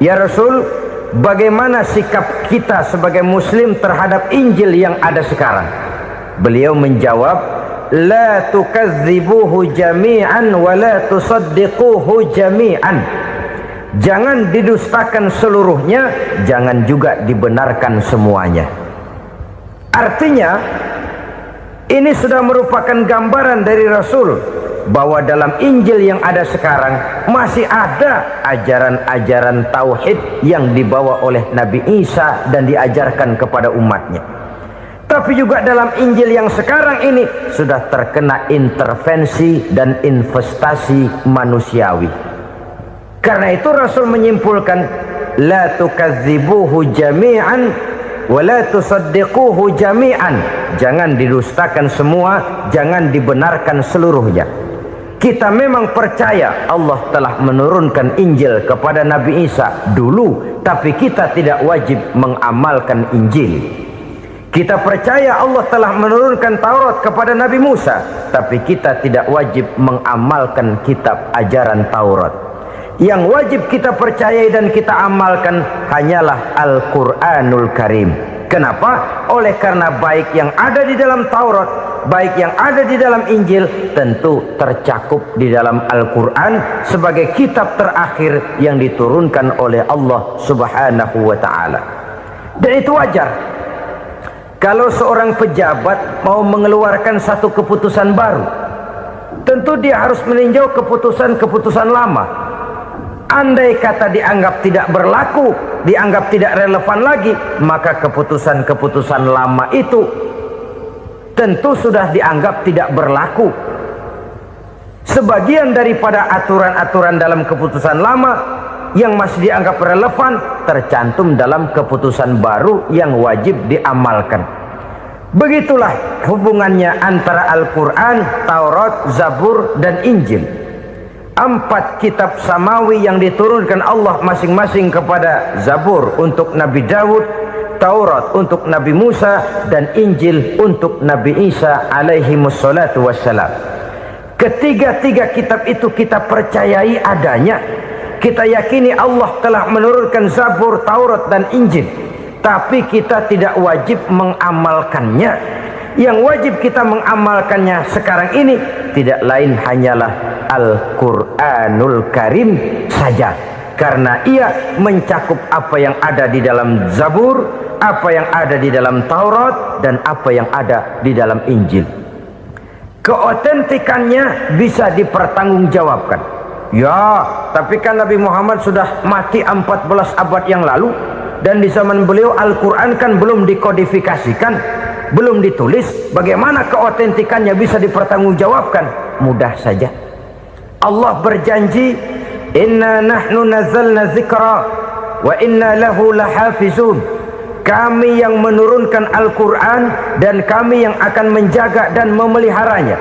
"Ya Rasul, bagaimana sikap kita sebagai muslim terhadap Injil yang ada sekarang?" Beliau menjawab, "La tukadzibuhu jami'an wa la tusaddiquhu jami'an." Jangan didustakan seluruhnya, jangan juga dibenarkan semuanya. Artinya, ini sudah merupakan gambaran dari Rasul bahwa dalam Injil yang ada sekarang masih ada ajaran-ajaran tauhid yang dibawa oleh Nabi Isa dan diajarkan kepada umatnya. Tapi juga dalam Injil yang sekarang ini sudah terkena intervensi dan investasi manusiawi. Karena itu Rasul menyimpulkan, la tukadzibuhu jami'an wa la tusaddiquhu jami'an. Jangan didustakan semua, jangan dibenarkan seluruhnya. Kita memang percaya Allah telah menurunkan Injil kepada Nabi Isa dulu, tapi kita tidak wajib mengamalkan Injil. Kita percaya Allah telah menurunkan Taurat kepada Nabi Musa, tapi kita tidak wajib mengamalkan kitab ajaran Taurat. Yang wajib kita percayai dan kita amalkan hanyalah Al-Quranul Karim. Kenapa? Oleh karena baik yang ada di dalam Taurat, baik yang ada di dalam Injil, tentu tercakup di dalam Al-Quran sebagai kitab terakhir yang diturunkan oleh Allah Subhanahu wa Ta'ala. Dan itu wajar. Kalau seorang pejabat mau mengeluarkan satu keputusan baru, tentu dia harus meninjau keputusan-keputusan lama. Andai kata dianggap tidak berlaku, dianggap tidak relevan lagi, maka keputusan-keputusan lama itu tentu sudah dianggap tidak berlaku. Sebagian daripada aturan-aturan dalam keputusan lama yang masih dianggap relevan tercantum dalam keputusan baru yang wajib diamalkan. Begitulah hubungannya antara Al-Quran, Taurat, Zabur, dan Injil. 4 kitab samawi yang diturunkan Allah masing-masing kepada Zabur untuk Nabi Daud, Taurat untuk Nabi Musa, dan Injil untuk Nabi Isa alaihi wassalatu wassalam. Ketiga-tiga kitab itu kita percayai adanya. Kita yakini Allah telah menurunkan Zabur, Taurat, dan Injil, tapi kita tidak wajib mengamalkannya. Yang wajib kita mengamalkannya sekarang ini tidak lain hanyalah Al-Quranul Karim saja, karena ia mencakup apa yang ada di dalam Zabur, apa yang ada di dalam Taurat, dan apa yang ada di dalam Injil. Keotentikannya bisa dipertanggungjawabkan. Ya, tapi kan Nabi Muhammad sudah mati 14 abad yang lalu, dan di zaman beliau Al-Quran kan belum dikodifikasikan, belum ditulis. Bagaimana keotentikannya bisa dipertanggungjawabkan? Mudah saja. Allah berjanji, "Inna nahnu nazzalna dzikra wa inna lahu lahafizun." Kami yang menurunkan Al-Quran dan kami yang akan menjaga dan memeliharanya.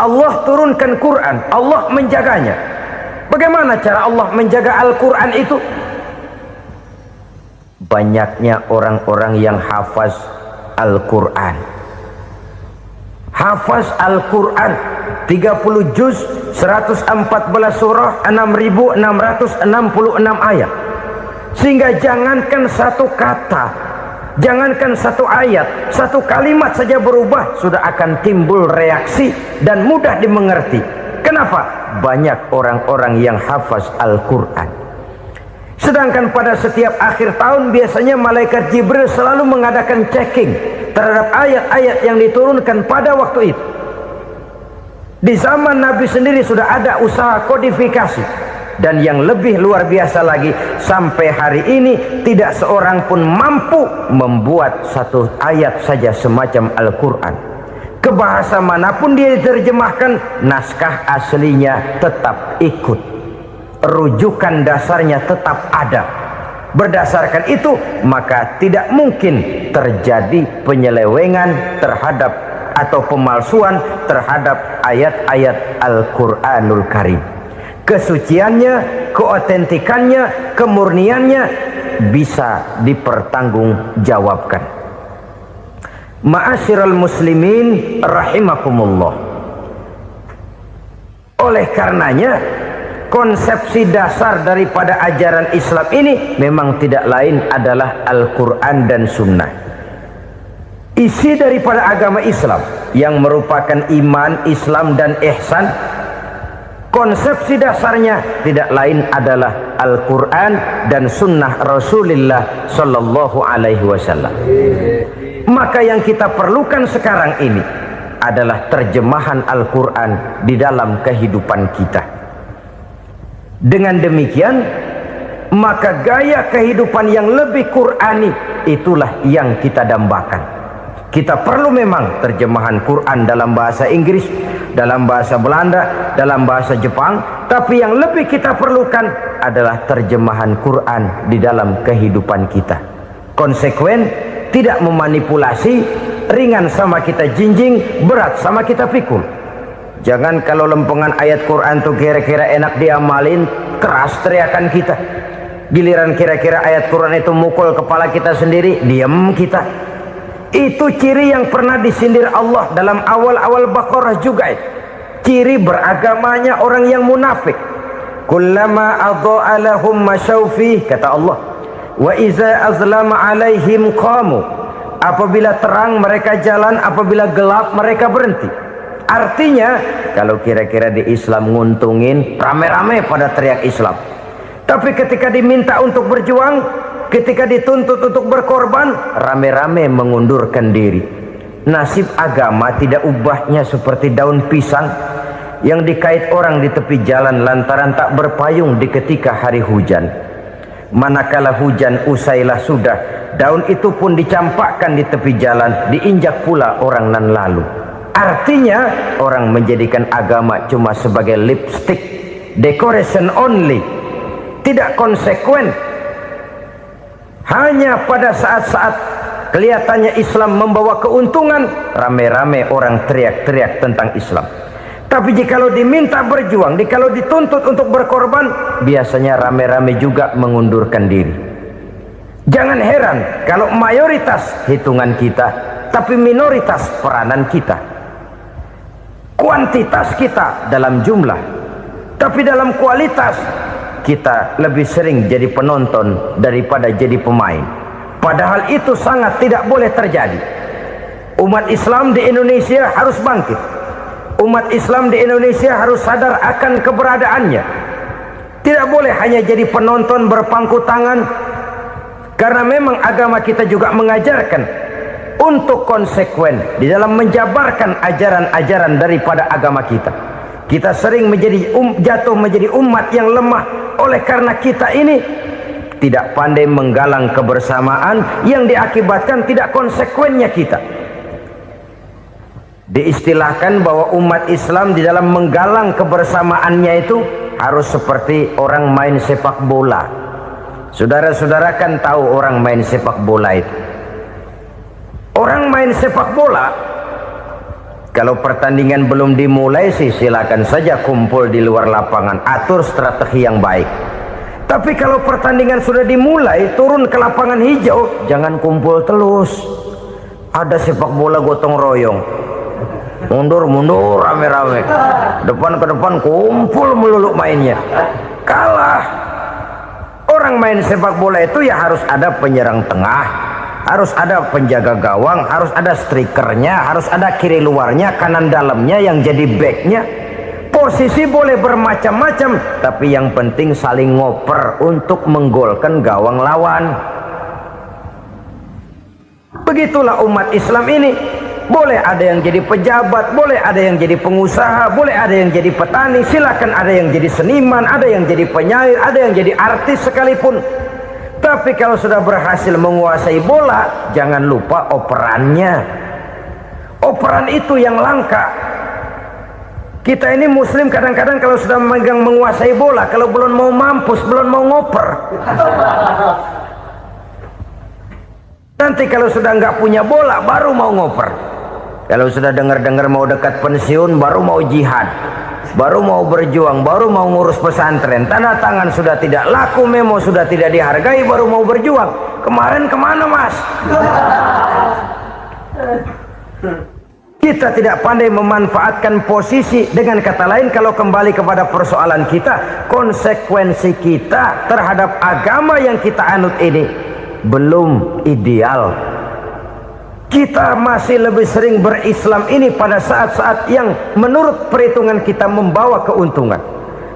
Allah turunkan Quran, Allah menjaganya. Bagaimana cara Allah menjaga Al-Quran itu? Banyaknya orang-orang yang hafaz Al-Quran. Hafaz Al-Quran. 30 juz, 114 surah, 6.666 ayat. Sehingga jangankan satu kata, jangankan satu ayat, satu kalimat saja berubah sudah akan timbul reaksi dan mudah dimengerti. Kenapa? Banyak orang-orang yang hafaz Al-Quran. Sedangkan pada setiap akhir tahun biasanya malaikat Jibril selalu mengadakan checking terhadap ayat-ayat yang diturunkan pada waktu itu. Di zaman Nabi sendiri sudah ada usaha kodifikasi. Dan yang lebih luar biasa lagi, sampai hari ini tidak seorang pun mampu membuat satu ayat saja semacam Al-Quran. Ke bahasa manapun dia diterjemahkan, naskah aslinya tetap ikut, rujukan dasarnya tetap ada. Berdasarkan itu maka tidak mungkin terjadi penyelewengan terhadap atau pemalsuan terhadap ayat-ayat Al-Quranul Karim. Kesuciannya, keotentikannya, kemurniannya bisa dipertanggungjawabkan. Ma'asyiral muslimin rahimakumullah. Oleh karenanya, konsepsi dasar daripada ajaran Islam ini memang tidak lain adalah Al-Quran dan Sunnah. Isi daripada agama Islam yang merupakan iman, Islam dan ihsan, konsepsi dasarnya tidak lain adalah Al-Quran dan Sunnah Rasulullah Sallallahu Alaihi Wasallam. Maka yang kita perlukan sekarang ini adalah terjemahan Al-Quran di dalam kehidupan kita. Dengan demikian, maka gaya kehidupan yang lebih Qurani itulah yang kita dambakan. Kita perlu memang terjemahan Quran dalam bahasa Inggris, dalam bahasa Belanda, dalam bahasa Jepang, tapi yang lebih kita perlukan adalah terjemahan Quran di dalam kehidupan kita. Konsekuen, tidak memanipulasi, ringan sama kita jinjing, berat sama kita pikul. Jangan kalau lempengan ayat Quran tuh kira-kira enak diamalin, keras teriakan kita. Giliran kira-kira ayat Quran itu mukul kepala kita sendiri, diam kita. Itu ciri yang pernah disindir Allah dalam awal-awal Baqarah juga itu. Ciri beragamanya orang yang munafik. Kullama adha'a lahum masyawfih, kata Allah. Wa iza azlama alaihim qamu. Apabila terang mereka jalan, apabila gelap mereka berhenti. Artinya, kalau kira-kira di Islam nguntungin, rame-rame pada teriak Islam. Tapi ketika diminta untuk berjuang, ketika dituntut untuk berkorban, rame-rame mengundurkan diri. Nasib agama tidak ubahnya seperti daun pisang yang dikait orang di tepi jalan lantaran tak berpayung di ketika hari hujan. Manakala hujan usailah sudah, daun itu pun dicampakkan di tepi jalan, diinjak pula orang nan lalu. Artinya orang menjadikan agama cuma sebagai lipstick, decoration only, tidak konsekuen. Hanya pada saat-saat kelihatannya Islam membawa keuntungan, rame-rame orang teriak-teriak tentang Islam. Tapi jikalau diminta berjuang, jikalau dituntut untuk berkorban, biasanya rame-rame juga mengundurkan diri. Jangan heran kalau mayoritas hitungan kita, tapi minoritas peranan kita. Kuantitas kita dalam jumlah, tapi dalam kualitas kita lebih sering jadi penonton daripada jadi pemain. Padahal itu sangat tidak boleh terjadi. Umat Islam di Indonesia harus bangkit. Umat Islam di Indonesia harus sadar akan keberadaannya. Tidak boleh hanya jadi penonton berpangku tangan, karena memang agama kita juga mengajarkan untuk konsekuen di dalam menjabarkan ajaran-ajaran daripada agama kita. Kita sering menjadi jatuh menjadi umat yang lemah oleh karena kita ini tidak pandai menggalang kebersamaan yang diakibatkan tidak konsekuennya kita. Diistilahkan bahwa umat Islam di dalam menggalang kebersamaannya itu harus seperti orang main sepak bola. Saudara-saudara kan tahu orang main sepak bola itu. Orang main sepak bola, kalau pertandingan belum dimulai sih silakan saja kumpul di luar lapangan, atur strategi yang baik. Tapi kalau pertandingan sudah dimulai, turun ke lapangan hijau, jangan kumpul terus. Ada sepak bola gotong royong. mundur rame-rame, depan ke depan kumpul melulu mainnya. Kalah. Orang main sepak bola itu ya harus ada penyerang tengah, harus ada penjaga gawang, harus ada strikernya, harus ada kiri luarnya, kanan dalamnya yang jadi backnya. Posisi boleh bermacam-macam, tapi yang penting saling ngoper untuk menggolkan gawang lawan. Begitulah umat Islam ini. Boleh ada yang jadi pejabat, boleh ada yang jadi pengusaha, boleh ada yang jadi petani, silakan ada yang jadi seniman, ada yang jadi penyair, ada yang jadi artis sekalipun. Tapi kalau sudah berhasil menguasai bola, jangan lupa operannya. Operan itu yang langka. Kita ini muslim kadang-kadang kalau sudah memegang menguasai bola, kalau belum mau mampus, belum mau ngoper. Nanti kalau sudah nggak punya bola, baru mau ngoper. Kalau sudah dengar-dengar mau dekat pensiun, baru mau jihad, baru mau berjuang, baru mau ngurus pesantren. Tanda tangan sudah tidak laku, memo sudah tidak dihargai, baru mau berjuang. Kemarin kemana mas? Kita tidak pandai memanfaatkan posisi. Dengan kata lain, kalau kembali kepada persoalan kita, konsekuensi kita terhadap agama yang kita anut ini belum ideal. Kita masih lebih sering berislam ini pada saat-saat yang menurut perhitungan kita membawa keuntungan.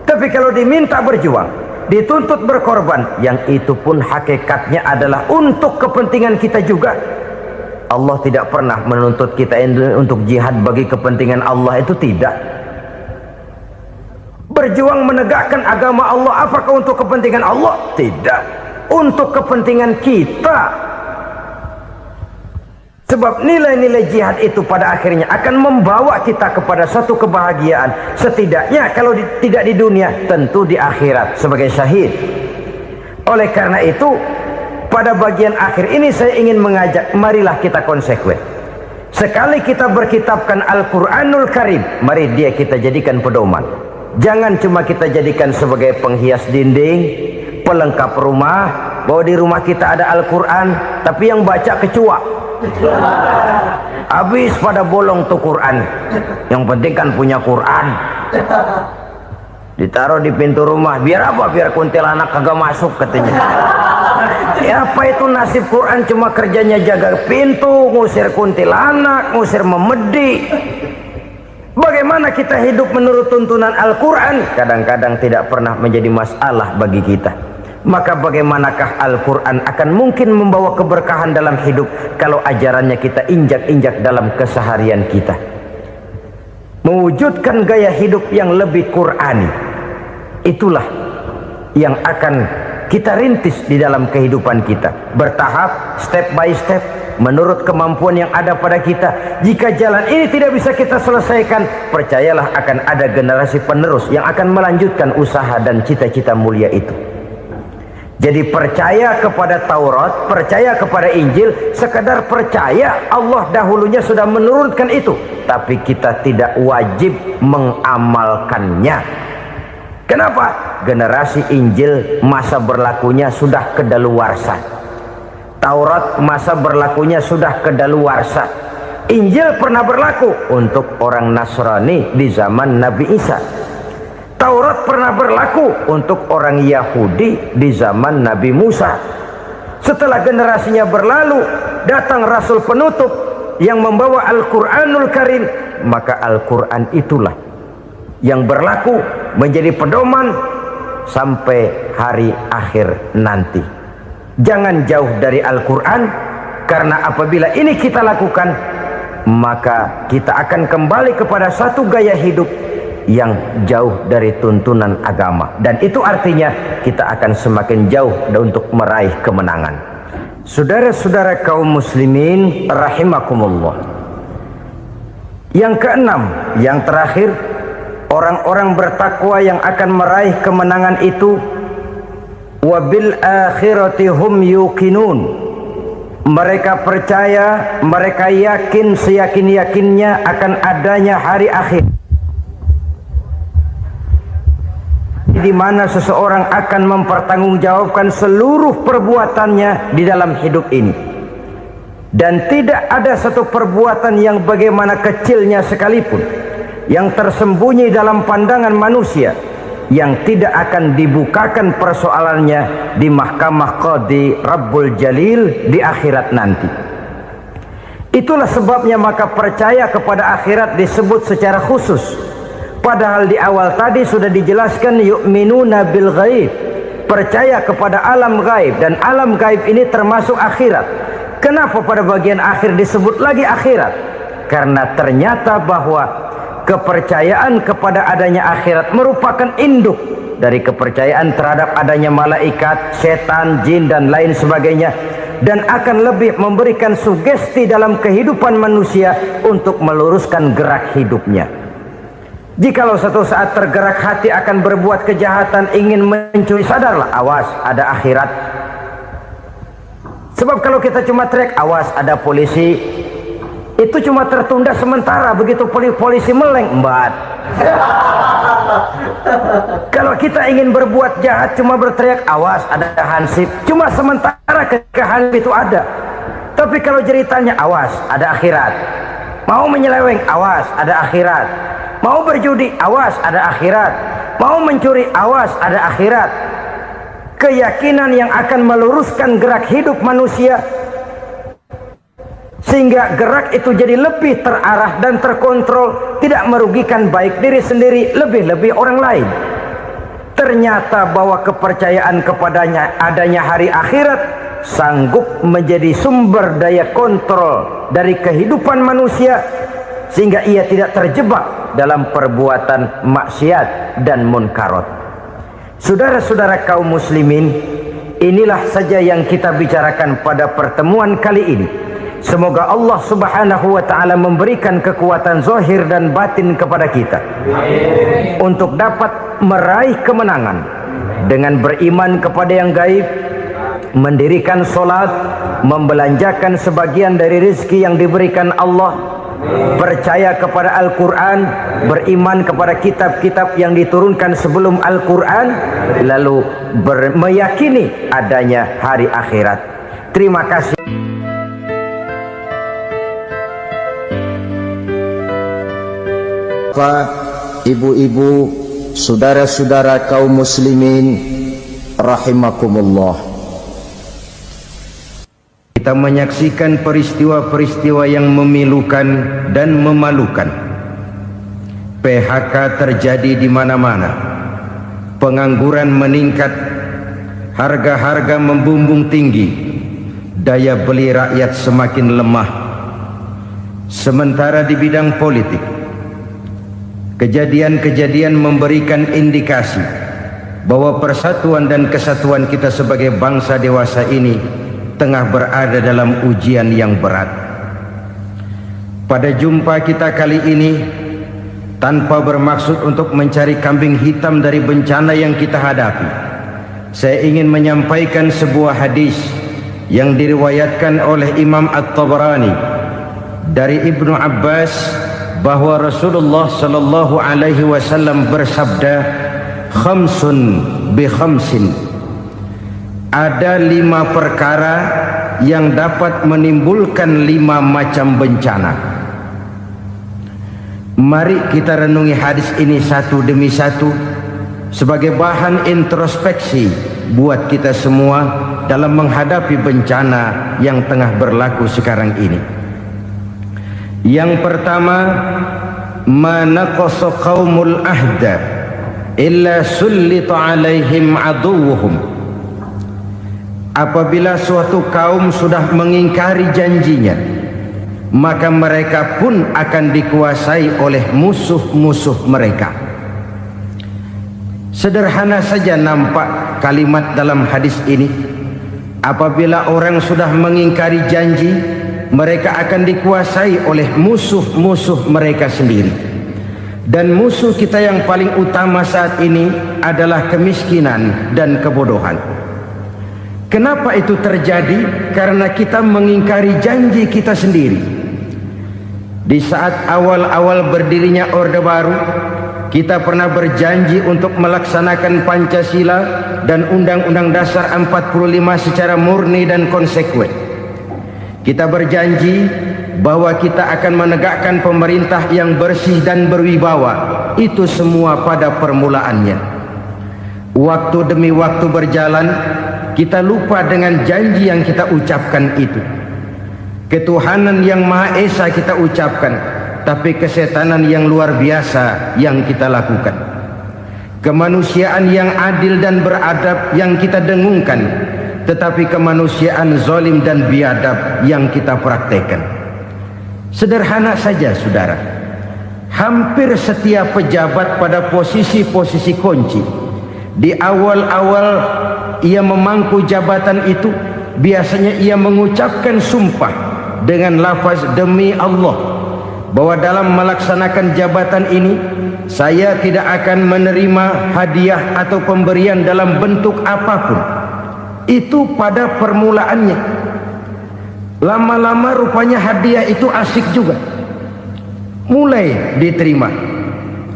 Tapi kalau diminta berjuang, dituntut berkorban, yang itu pun hakikatnya adalah untuk kepentingan kita juga. Allah tidak pernah menuntut kita untuk jihad bagi kepentingan Allah, itu tidak. Berjuang menegakkan agama Allah, apakah untuk kepentingan Allah? Tidak. Untuk kepentingan kita. Sebab nilai-nilai jihad itu pada akhirnya akan membawa kita kepada satu kebahagiaan. Setidaknya kalau tidak di dunia, tentu di akhirat sebagai syahid. Oleh karena itu, pada bagian akhir ini saya ingin mengajak, marilah kita konsekuen. Sekali kita berkitabkan Al-Quranul Karim, mari dia kita jadikan pedoman. Jangan cuma kita jadikan sebagai penghias dinding, pelengkap rumah, bahwa di rumah kita ada Al-Quran, tapi yang baca kecoa. Habis pada bolong tuh Quran. Yang penting kan punya Quran. Ditaruh di pintu rumah. Biar apa? Biar kuntilanak kagak masuk katanya. Ya apa itu nasib Quran? Cuma kerjanya jaga pintu, ngusir kuntilanak, ngusir memedi. Bagaimana kita hidup menurut tuntunan Al-Quran? Kadang-kadang tidak pernah menjadi masalah bagi kita. Maka bagaimanakah Al-Quran akan mungkin membawa keberkahan dalam hidup kalau ajarannya kita injak-injak dalam keseharian kita? Mewujudkan gaya hidup yang lebih Qurani, itulah yang akan kita rintis di dalam kehidupan kita, bertahap, step by step, menurut kemampuan yang ada pada kita. Jika jalan ini tidak bisa kita selesaikan, percayalah akan ada generasi penerus yang akan melanjutkan usaha dan cita-cita mulia itu. Jadi percaya kepada Taurat, percaya kepada Injil, sekedar percaya Allah dahulunya sudah menurunkan itu, tapi kita tidak wajib mengamalkannya. Kenapa? Generasi Injil masa berlakunya sudah kedaluarsa. Taurat masa berlakunya sudah kedaluarsa. Injil pernah berlaku untuk orang Nasrani di zaman Nabi Isa. Taurat pernah berlaku untuk orang Yahudi di zaman Nabi Musa. Setelah generasinya berlalu, datang Rasul penutup yang membawa Al-Quranul Karim. Maka Al-Quran itulah yang berlaku menjadi pedoman sampai hari akhir nanti. Jangan jauh dari Al-Quran, karena apabila ini kita lakukan, maka kita akan kembali kepada satu gaya hidup yang jauh dari tuntunan agama, dan itu artinya kita akan semakin jauh untuk meraih kemenangan. Saudara-saudara kaum muslimin rahimakumullah, yang keenam, yang terakhir, orang-orang bertakwa yang akan meraih kemenangan itu wabil akhirati hum yuqinun. Mereka percaya, mereka yakin seyakin-yakinnya akan adanya hari akhir, di mana seseorang akan mempertanggungjawabkan seluruh perbuatannya di dalam hidup ini. Dan tidak ada satu perbuatan yang bagaimana kecilnya sekalipun yang tersembunyi dalam pandangan manusia yang tidak akan dibukakan persoalannya di mahkamah Qadi Rabbul Jalil di akhirat nanti. Itulah sebabnya maka percaya kepada akhirat disebut secara khusus. Padahal di awal tadi sudah dijelaskan yu'minuna bil ghaib, percaya kepada alam gaib, dan alam gaib ini termasuk akhirat. Kenapa pada bagian akhir disebut lagi akhirat? Karena ternyata bahwa kepercayaan kepada adanya akhirat merupakan induk dari kepercayaan terhadap adanya malaikat, setan, jin dan lain sebagainya, dan akan lebih memberikan sugesti dalam kehidupan manusia untuk meluruskan gerak hidupnya. Jikalau satu saat tergerak hati akan berbuat kejahatan, ingin mencuri, sadarlah, awas ada akhirat. Sebab kalau kita cuma teriak awas ada polisi, itu cuma tertunda sementara. Begitu polisi meleng, embat. Kalau kita ingin berbuat jahat cuma berteriak awas ada hansip, cuma sementara ketika hansip itu ada. Tapi kalau ceritanya awas ada akhirat, mau menyeleweng awas ada akhirat, mau berjudi awas ada akhirat, mau mencuri awas ada akhirat. Keyakinan yang akan meluruskan gerak hidup manusia sehingga gerak itu jadi lebih terarah dan terkontrol, tidak merugikan baik diri sendiri, lebih-lebih orang lain. Ternyata bahwa kepercayaan kepadanya adanya hari akhirat sanggup menjadi sumber daya kontrol dari kehidupan manusia, sehingga ia tidak terjebak dalam perbuatan maksiat dan munkarat. Saudara-saudara kaum muslimin, inilah saja yang kita bicarakan pada pertemuan kali ini. Semoga Allah subhanahu wa ta'ala memberikan kekuatan zahir dan batin kepada kita untuk dapat meraih kemenangan dengan beriman kepada yang gaib, mendirikan solat, membelanjakan sebagian dari rezeki yang diberikan Allah, percaya kepada Al-Quran, beriman kepada kitab-kitab yang diturunkan sebelum Al-Quran, lalu meyakini adanya hari akhirat. Terima kasih. Bapak, ibu-ibu, saudara-saudara kaum muslimin rahimakumullah. Kita menyaksikan peristiwa-peristiwa yang memilukan dan memalukan. PHK terjadi di mana-mana. Pengangguran meningkat, harga-harga membumbung tinggi, daya beli rakyat semakin lemah. Sementara di bidang politik, kejadian-kejadian memberikan indikasi bahwa persatuan dan kesatuan kita sebagai bangsa dewasa ini tengah berada dalam ujian yang berat. Pada jumpa kita kali ini, tanpa bermaksud untuk mencari kambing hitam dari bencana yang kita hadapi, saya ingin menyampaikan sebuah hadis yang diriwayatkan oleh Imam At-Tabarani dari Ibnu Abbas, bahwa Rasulullah sallallahu alaihi wasallam bersabda, khamsun bi khamsin, ada 5 perkara yang dapat menimbulkan 5 macam bencana. Mari kita renungi hadis ini satu demi satu sebagai bahan introspeksi buat kita semua dalam menghadapi bencana yang tengah berlaku sekarang ini. Yang pertama, ma naqasa qaumul ahda illa sullita alaihim aduwwuhum. Apabila suatu kaum sudah mengingkari janjinya, maka mereka pun akan dikuasai oleh musuh-musuh mereka. Sederhana saja nampak kalimat dalam hadis ini. Apabila orang sudah mengingkari janji, mereka akan dikuasai oleh musuh-musuh mereka sendiri. Dan musuh kita yang paling utama saat ini adalah kemiskinan dan kebodohan. Kenapa itu terjadi? Karena kita mengingkari janji kita sendiri. Di saat awal-awal berdirinya Orde Baru, kita pernah berjanji untuk melaksanakan Pancasila dan Undang-Undang Dasar 45 secara murni dan konsekuen. Kita berjanji bahwa kita akan menegakkan pemerintah yang bersih dan berwibawa. Itu semua pada permulaannya. Waktu demi waktu berjalan, kita lupa dengan janji yang kita ucapkan itu. Ketuhanan yang Maha Esa kita ucapkan, tapi kesetanan yang luar biasa yang kita lakukan. Kemanusiaan yang adil dan beradab yang kita dengungkan, tetapi kemanusiaan zalim dan biadab yang kita praktekkan. Sederhana saja saudara, hampir setiap pejabat pada posisi-posisi kunci, di awal-awal ia memangku jabatan itu, biasanya ia mengucapkan sumpah dengan lafaz demi Allah, bahwa dalam melaksanakan jabatan ini saya tidak akan menerima hadiah atau pemberian dalam bentuk apapun. Itu pada permulaannya. Lama-lama rupanya hadiah itu asik juga, mulai diterima.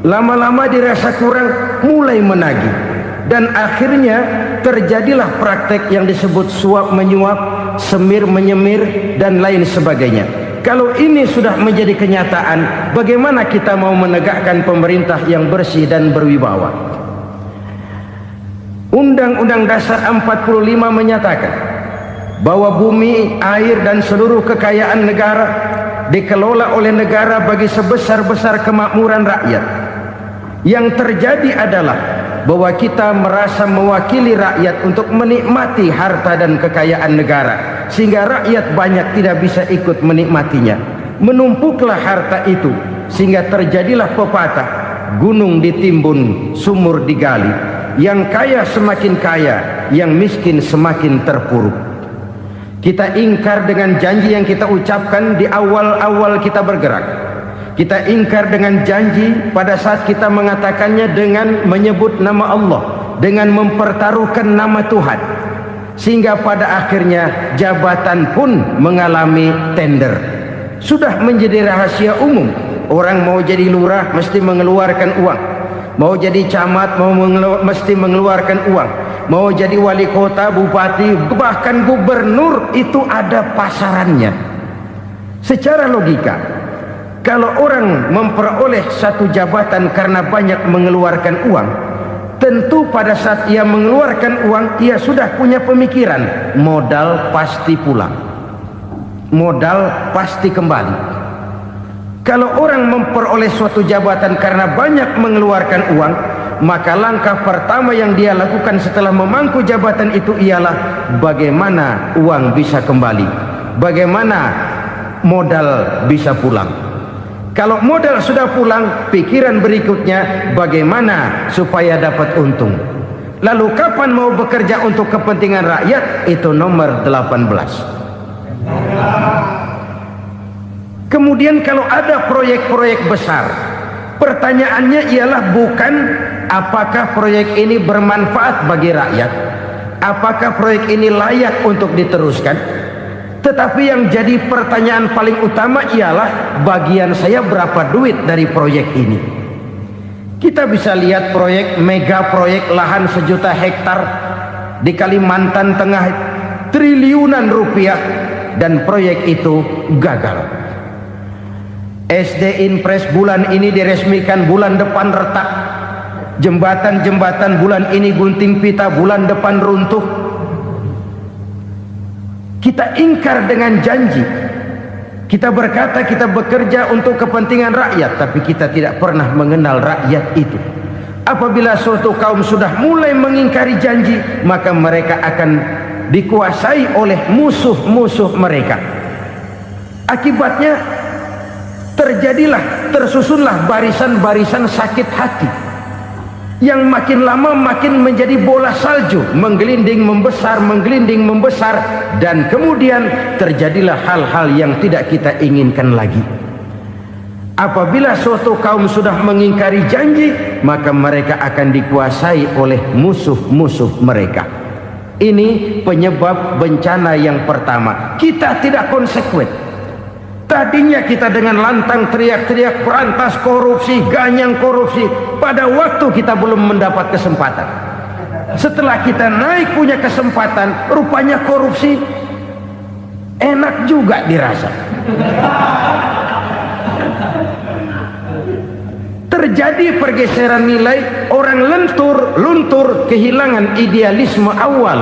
Lama-lama dirasa kurang, mulai menagih. Dan akhirnya terjadilah praktek yang disebut suap menyuap, semir menyemir, dan lain sebagainya. Kalau ini sudah menjadi kenyataan, bagaimana kita mau menegakkan pemerintah yang bersih dan berwibawa? Undang-Undang Dasar 45 menyatakan bahwa bumi, air, dan seluruh kekayaan negara dikelola oleh negara bagi sebesar-besar kemakmuran rakyat. Yang terjadi adalah bahwa kita merasa mewakili rakyat untuk menikmati harta dan kekayaan negara, sehingga rakyat banyak tidak bisa ikut menikmatinya. Menumpuklah harta itu sehingga terjadilah pepatah, gunung ditimbun, sumur digali. Yang kaya semakin kaya, yang miskin semakin terpuruk. Kita ingkar dengan janji yang kita ucapkan di awal-awal kita bergerak. Kita ingkar dengan janji pada saat kita mengatakannya dengan menyebut nama Allah, dengan mempertaruhkan nama Tuhan, sehingga pada akhirnya jabatan pun mengalami tender. Sudah menjadi rahasia umum, orang mau jadi lurah mesti mengeluarkan uang, mau jadi camat mesti mengeluarkan uang, mau jadi wali kota, bupati, bahkan gubernur, itu ada pasarannya. Secara logika, kalau orang memperoleh satu jabatan karena banyak mengeluarkan uang, tentu pada saat ia mengeluarkan uang, ia sudah punya pemikiran, modal pasti pulang, modal pasti kembali. Kalau orang memperoleh suatu jabatan karena banyak mengeluarkan uang, maka langkah pertama yang dia lakukan setelah memangku jabatan itu ialah bagaimana uang bisa kembali, bagaimana modal bisa pulang. Kalau modal sudah pulang, pikiran berikutnya bagaimana supaya dapat untung. Lalu kapan mau bekerja untuk kepentingan rakyat? Itu nomor 18. Kemudian kalau ada proyek-proyek besar, pertanyaannya ialah bukan apakah proyek ini bermanfaat bagi rakyat, apakah proyek ini layak untuk diteruskan, tetapi yang jadi pertanyaan paling utama ialah bagian saya berapa duit dari proyek ini. Kita bisa lihat proyek, mega proyek lahan 1 juta hektar di Kalimantan Tengah, triliunan rupiah, dan proyek itu gagal. SD Impres bulan ini diresmikan, bulan depan retak. Jembatan-jembatan bulan ini gunting pita, bulan depan runtuh. Kita ingkar dengan janji. Kita berkata kita bekerja untuk kepentingan rakyat, tapi kita tidak pernah mengenal rakyat itu. Apabila suatu kaum sudah mulai mengingkari janji, maka mereka akan dikuasai oleh musuh-musuh mereka. Akibatnya tersusunlah barisan-barisan sakit hati yang makin lama makin menjadi bola salju, menggelinding membesar, dan kemudian terjadilah hal-hal yang tidak kita inginkan lagi. Apabila suatu kaum sudah mengingkari janji, maka mereka akan dikuasai oleh musuh-musuh mereka. Ini penyebab bencana yang pertama. Kita tidak konsekuen. Tadinya kita dengan lantang teriak-teriak berantas korupsi, ganyang korupsi. Pada waktu kita belum mendapat kesempatan. Setelah kita naik punya kesempatan, rupanya korupsi enak juga dirasa. Terjadi pergeseran nilai, orang luntur kehilangan idealisme awal.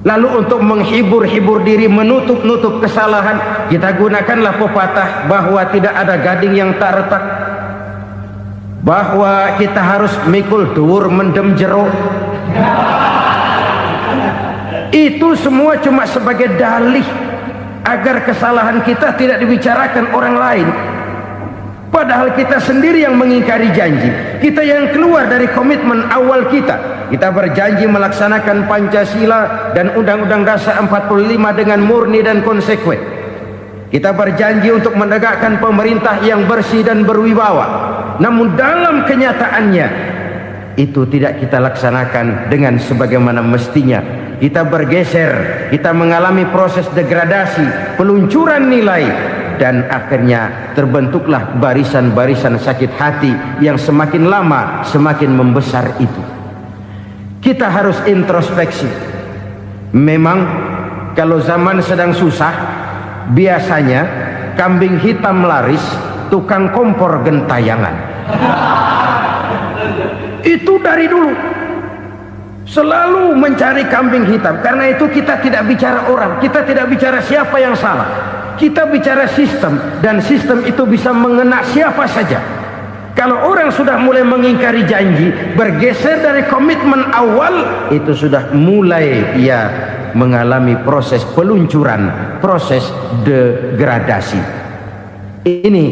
Lalu untuk menghibur diri, menutup kesalahan, kita gunakanlah pepatah bahwa tidak ada gading yang tak retak, bahwa kita harus mikul dhuwur mendem jero. Itu semua cuma sebagai dalih agar kesalahan kita tidak dibicarakan orang lain. Padahal kita sendiri yang mengingkari janji. Kita yang keluar dari komitmen awal kita. Kita berjanji melaksanakan Pancasila dan Undang-Undang Dasar 45 dengan murni dan konsekuen. Kita berjanji untuk menegakkan pemerintah yang bersih dan berwibawa. Namun dalam kenyataannya itu tidak kita laksanakan dengan sebagaimana mestinya. Kita bergeser, kita mengalami proses degradasi, peluncuran nilai, dan akhirnya terbentuklah barisan-barisan sakit hati yang semakin lama semakin membesar itu. Kita harus introspeksi. Memang kalau zaman sedang susah, biasanya kambing hitam laris, tukang kompor gentayangan. Itu dari dulu selalu mencari kambing hitam. Karena itu kita tidak bicara orang, kita tidak bicara siapa yang salah, kita bicara sistem, dan sistem itu bisa mengena siapa saja. Kalau orang sudah mulai mengingkari janji, bergeser dari komitmen awal, itu sudah mulai ia mengalami proses peluncuran, proses degradasi. Ini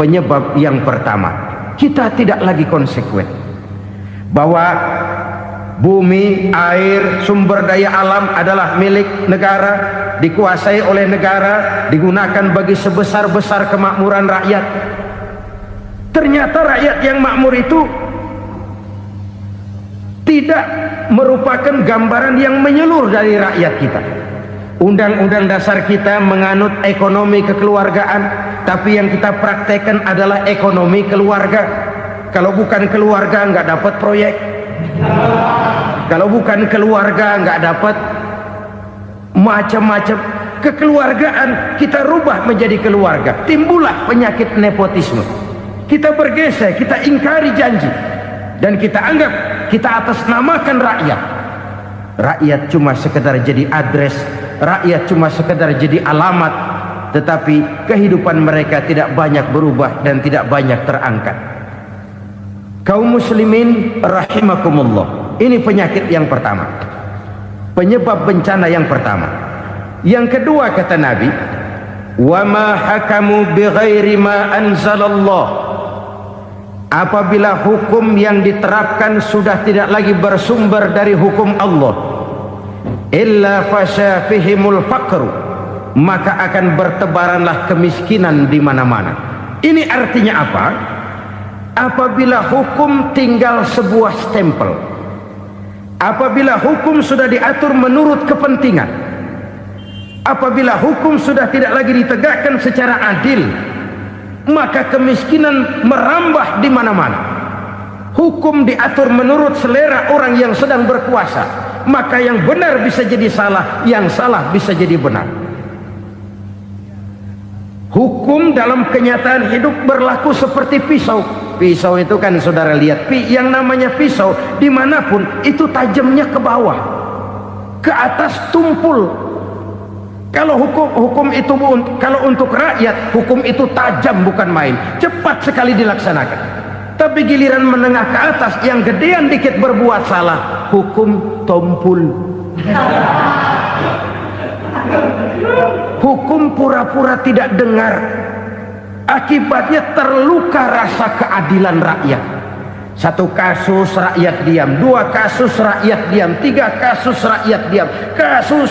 penyebab yang pertama. Kita tidak lagi konsekuen bahwa bumi, air, sumber daya alam adalah milik negara, dikuasai oleh negara, digunakan bagi sebesar-besar kemakmuran rakyat. Ternyata rakyat yang makmur itu tidak merupakan gambaran yang menyeluruh dari rakyat kita. Undang-undang dasar kita menganut ekonomi kekeluargaan, tapi yang kita praktekkan adalah ekonomi keluarga. Kalau bukan keluarga nggak dapat proyek. Kalau bukan keluarga nggak dapat macam-macam. Kekeluargaan kita rubah menjadi keluarga, timbullah penyakit nepotisme. Kita bergeser, kita ingkari janji, dan kita anggap kita atasnamakan rakyat. Rakyat cuma sekedar jadi address, rakyat cuma sekedar jadi alamat, tetapi kehidupan mereka tidak banyak berubah dan tidak banyak terangkat. Kaum muslimin rahimakumullah, ini penyakit yang pertama, penyebab bencana yang pertama. Yang kedua, kata Nabi, wa ma hakamu bighairi ma anzalallah. Apabila hukum yang diterapkan sudah tidak lagi bersumber dari hukum Allah, illa fasha fihimul faqru, maka akan bertebaranlah kemiskinan di mana-mana. Ini artinya apa? Apabila hukum tinggal sebuah stempel, apabila hukum sudah diatur menurut kepentingan, apabila hukum sudah tidak lagi ditegakkan secara adil, maka kemiskinan merambah di mana-mana. Hukum diatur menurut selera orang yang sedang berkuasa, maka yang benar bisa jadi salah, yang salah bisa jadi benar. Hukum dalam kenyataan hidup berlaku seperti pisau. Pisau itu kan saudara lihat, yang namanya pisau dimanapun itu tajamnya ke bawah, ke atas tumpul. Kalau hukum itu, kalau untuk rakyat, hukum itu tajam bukan main, cepat sekali dilaksanakan. Tapi giliran menengah ke atas, yang gedean dikit berbuat salah, hukum tompul. Hukum pura-pura tidak dengar. Akibatnya terluka rasa keadilan rakyat. Satu kasus rakyat diam, dua kasus rakyat diam, tiga kasus rakyat diam, kasus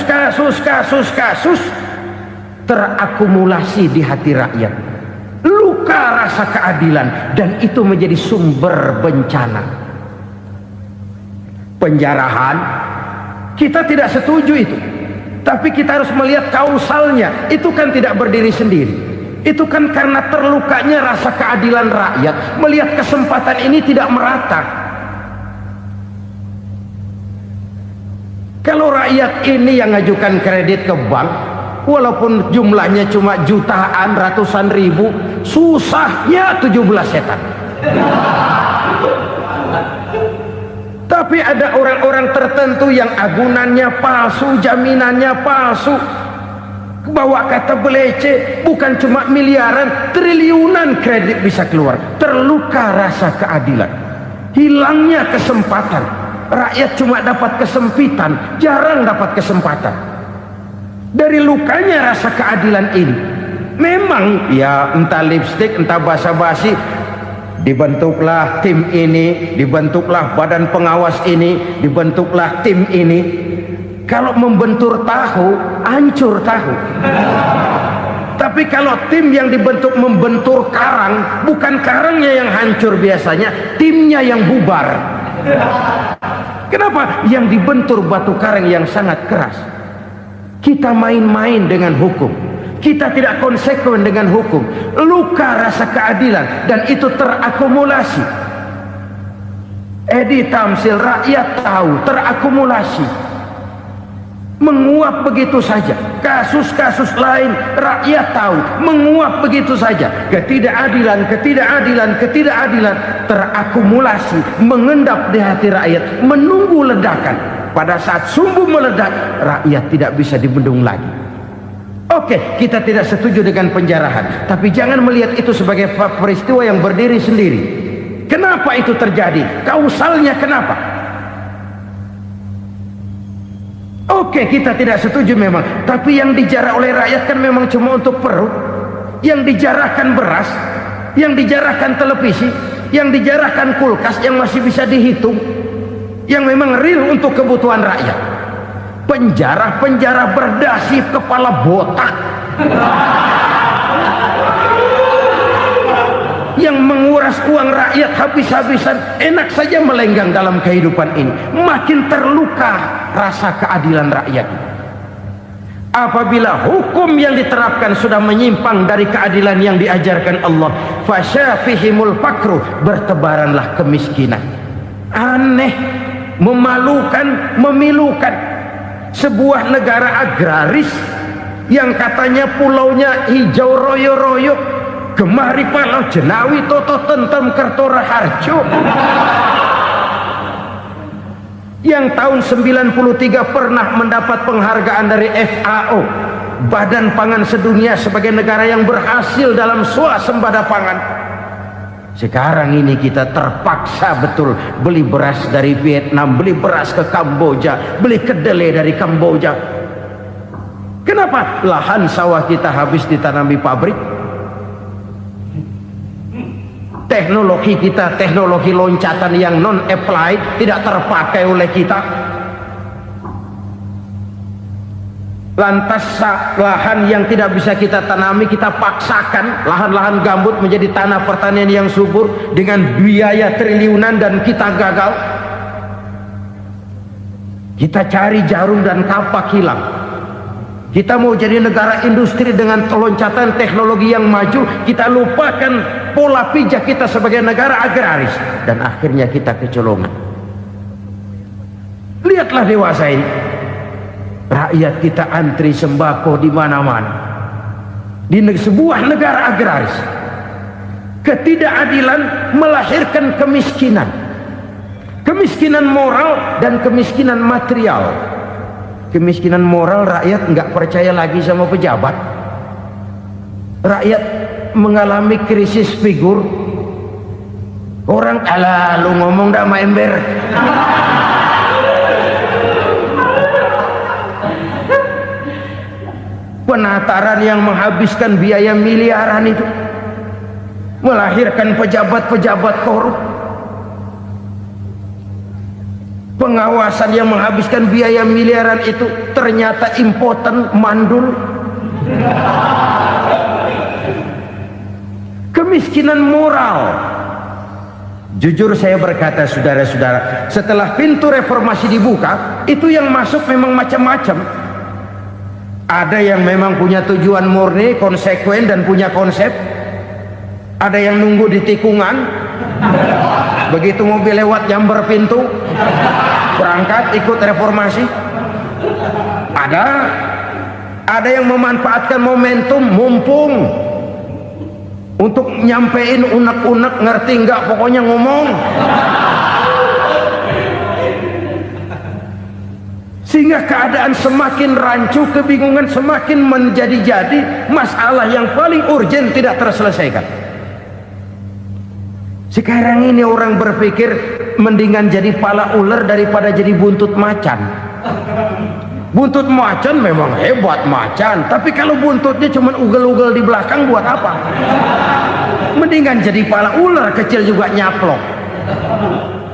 terakumulasi di hati rakyat. Luka rasa keadilan, dan itu menjadi sumber bencana. Penjarahan, kita tidak setuju itu, tapi kita harus melihat kausalnya. Itu kan tidak berdiri sendiri. Itu kan karena terlukanya rasa keadilan rakyat, melihat kesempatan ini tidak merata. Kalau rakyat ini yang ngajukan kredit ke bank, Walaupun jumlahnya cuma jutaan, ratusan ribu, susahnya 17 setan. Tapi ada orang-orang tertentu yang agunannya palsu, jaminannya palsu, bawa kata belece, bukan cuma miliaran, triliunan kredit bisa keluar. Terluka rasa keadilan, hilangnya kesempatan. Rakyat cuma dapat kesempitan, jarang dapat kesempatan. Dari lukanya rasa keadilan ini, memang ya entah lipstick, entah basa-basi, dibentuklah tim ini, dibentuklah badan pengawas ini, dibentuklah tim ini. Kalau membentur tahu, hancur tahu. Tapi kalau tim yang dibentuk membentur karang, bukan karangnya yang hancur biasanya, timnya yang bubar. Kenapa? Yang dibentur batu karang yang sangat keras. Kita main-main dengan hukum, kita tidak konsekuen dengan hukum. Luka rasa keadilan, dan itu terakumulasi. Edi Tamsil, rakyat tahu, terakumulasi, menguap begitu saja. Kasus-kasus lain rakyat tahu, menguap begitu saja. Ketidakadilan, ketidakadilan, ketidakadilan terakumulasi, mengendap di hati rakyat, menunggu ledakan. Pada saat sumbu meledak, rakyat tidak bisa dibendung lagi. Oke, kita tidak setuju dengan penjarahan, tapi jangan melihat itu sebagai peristiwa yang berdiri sendiri. Kenapa itu terjadi? Kausalnya kenapa? Oke, kita tidak setuju memang, tapi yang dijarah oleh rakyat kan memang cuma untuk perut. Yang dijarahkan beras, yang dijarahkan televisi, yang dijarahkan kulkas yang masih bisa dihitung, yang memang real untuk kebutuhan rakyat. Penjara-penjara berdasi kepala botak yang menguras uang rakyat habis-habisan, enak saja melenggang dalam kehidupan ini. Makin terluka rasa keadilan rakyat. Apabila hukum yang diterapkan sudah menyimpang dari keadilan yang diajarkan Allah, fasyafihimul fakru, bertebaranlah kemiskinan. Aneh, memalukan, memilukan. Sebuah negara agraris yang katanya pulaunya hijau royo-royo, Gemari Palau Jenawi Toto Tentem Kertora Harjo, yang tahun 93 pernah mendapat penghargaan dari FAO, Badan Pangan Sedunia, sebagai negara yang berhasil dalam swasembada pangan. Sekarang ini kita terpaksa betul beli beras dari Vietnam, beli beras ke Kamboja, beli kedelai dari Kamboja. Kenapa? Lahan sawah kita habis ditanami pabrik. Teknologi kita, teknologi loncatan yang non-applied, tidak terpakai oleh kita. Lantas lahan yang tidak bisa kita tanami, kita paksakan lahan-lahan gambut menjadi tanah pertanian yang subur dengan biaya triliunan, dan kita gagal. Kita cari jarum dan kapak, hilang. Kita mau jadi negara industri dengan loncatan teknologi yang maju, kita lupakan pola pijak kita sebagai negara agraris, dan akhirnya kita kecolongan. Lihatlah dewasa ini, rakyat kita antri sembako di mana-mana. Di sebuah negara agraris, ketidakadilan melahirkan kemiskinan. Kemiskinan moral dan kemiskinan material. Kemiskinan moral, rakyat nggak percaya lagi sama pejabat. Rakyat mengalami krisis figur. Orang, alah lu ngomong dah sama ember. Penataran yang menghabiskan biaya miliaran itu melahirkan pejabat-pejabat korup. Pengawasan yang menghabiskan biaya miliaran itu ternyata impoten, mandul. Kemiskinan moral. Jujur saya berkata, saudara-saudara, setelah pintu reformasi dibuka, itu yang masuk memang macam-macam. Ada yang memang punya tujuan murni, konsekuen, dan punya konsep. Ada yang nunggu di tikungan, begitu mobil lewat nyamber pintu, berangkat ikut reformasi. Ada yang memanfaatkan momentum mumpung untuk nyampein unek-unek, ngerti enggak, pokoknya ngomong. Sehingga keadaan semakin rancu, kebingungan semakin menjadi-jadi, masalah yang paling urgen tidak terselesaikan. Sekarang ini orang berpikir mendingan jadi pala ular daripada jadi buntut macan. Buntut macan memang hebat macan, tapi kalau buntutnya cuma ugel-ugel di belakang buat apa? Mendingan jadi pala ular kecil juga nyaplok.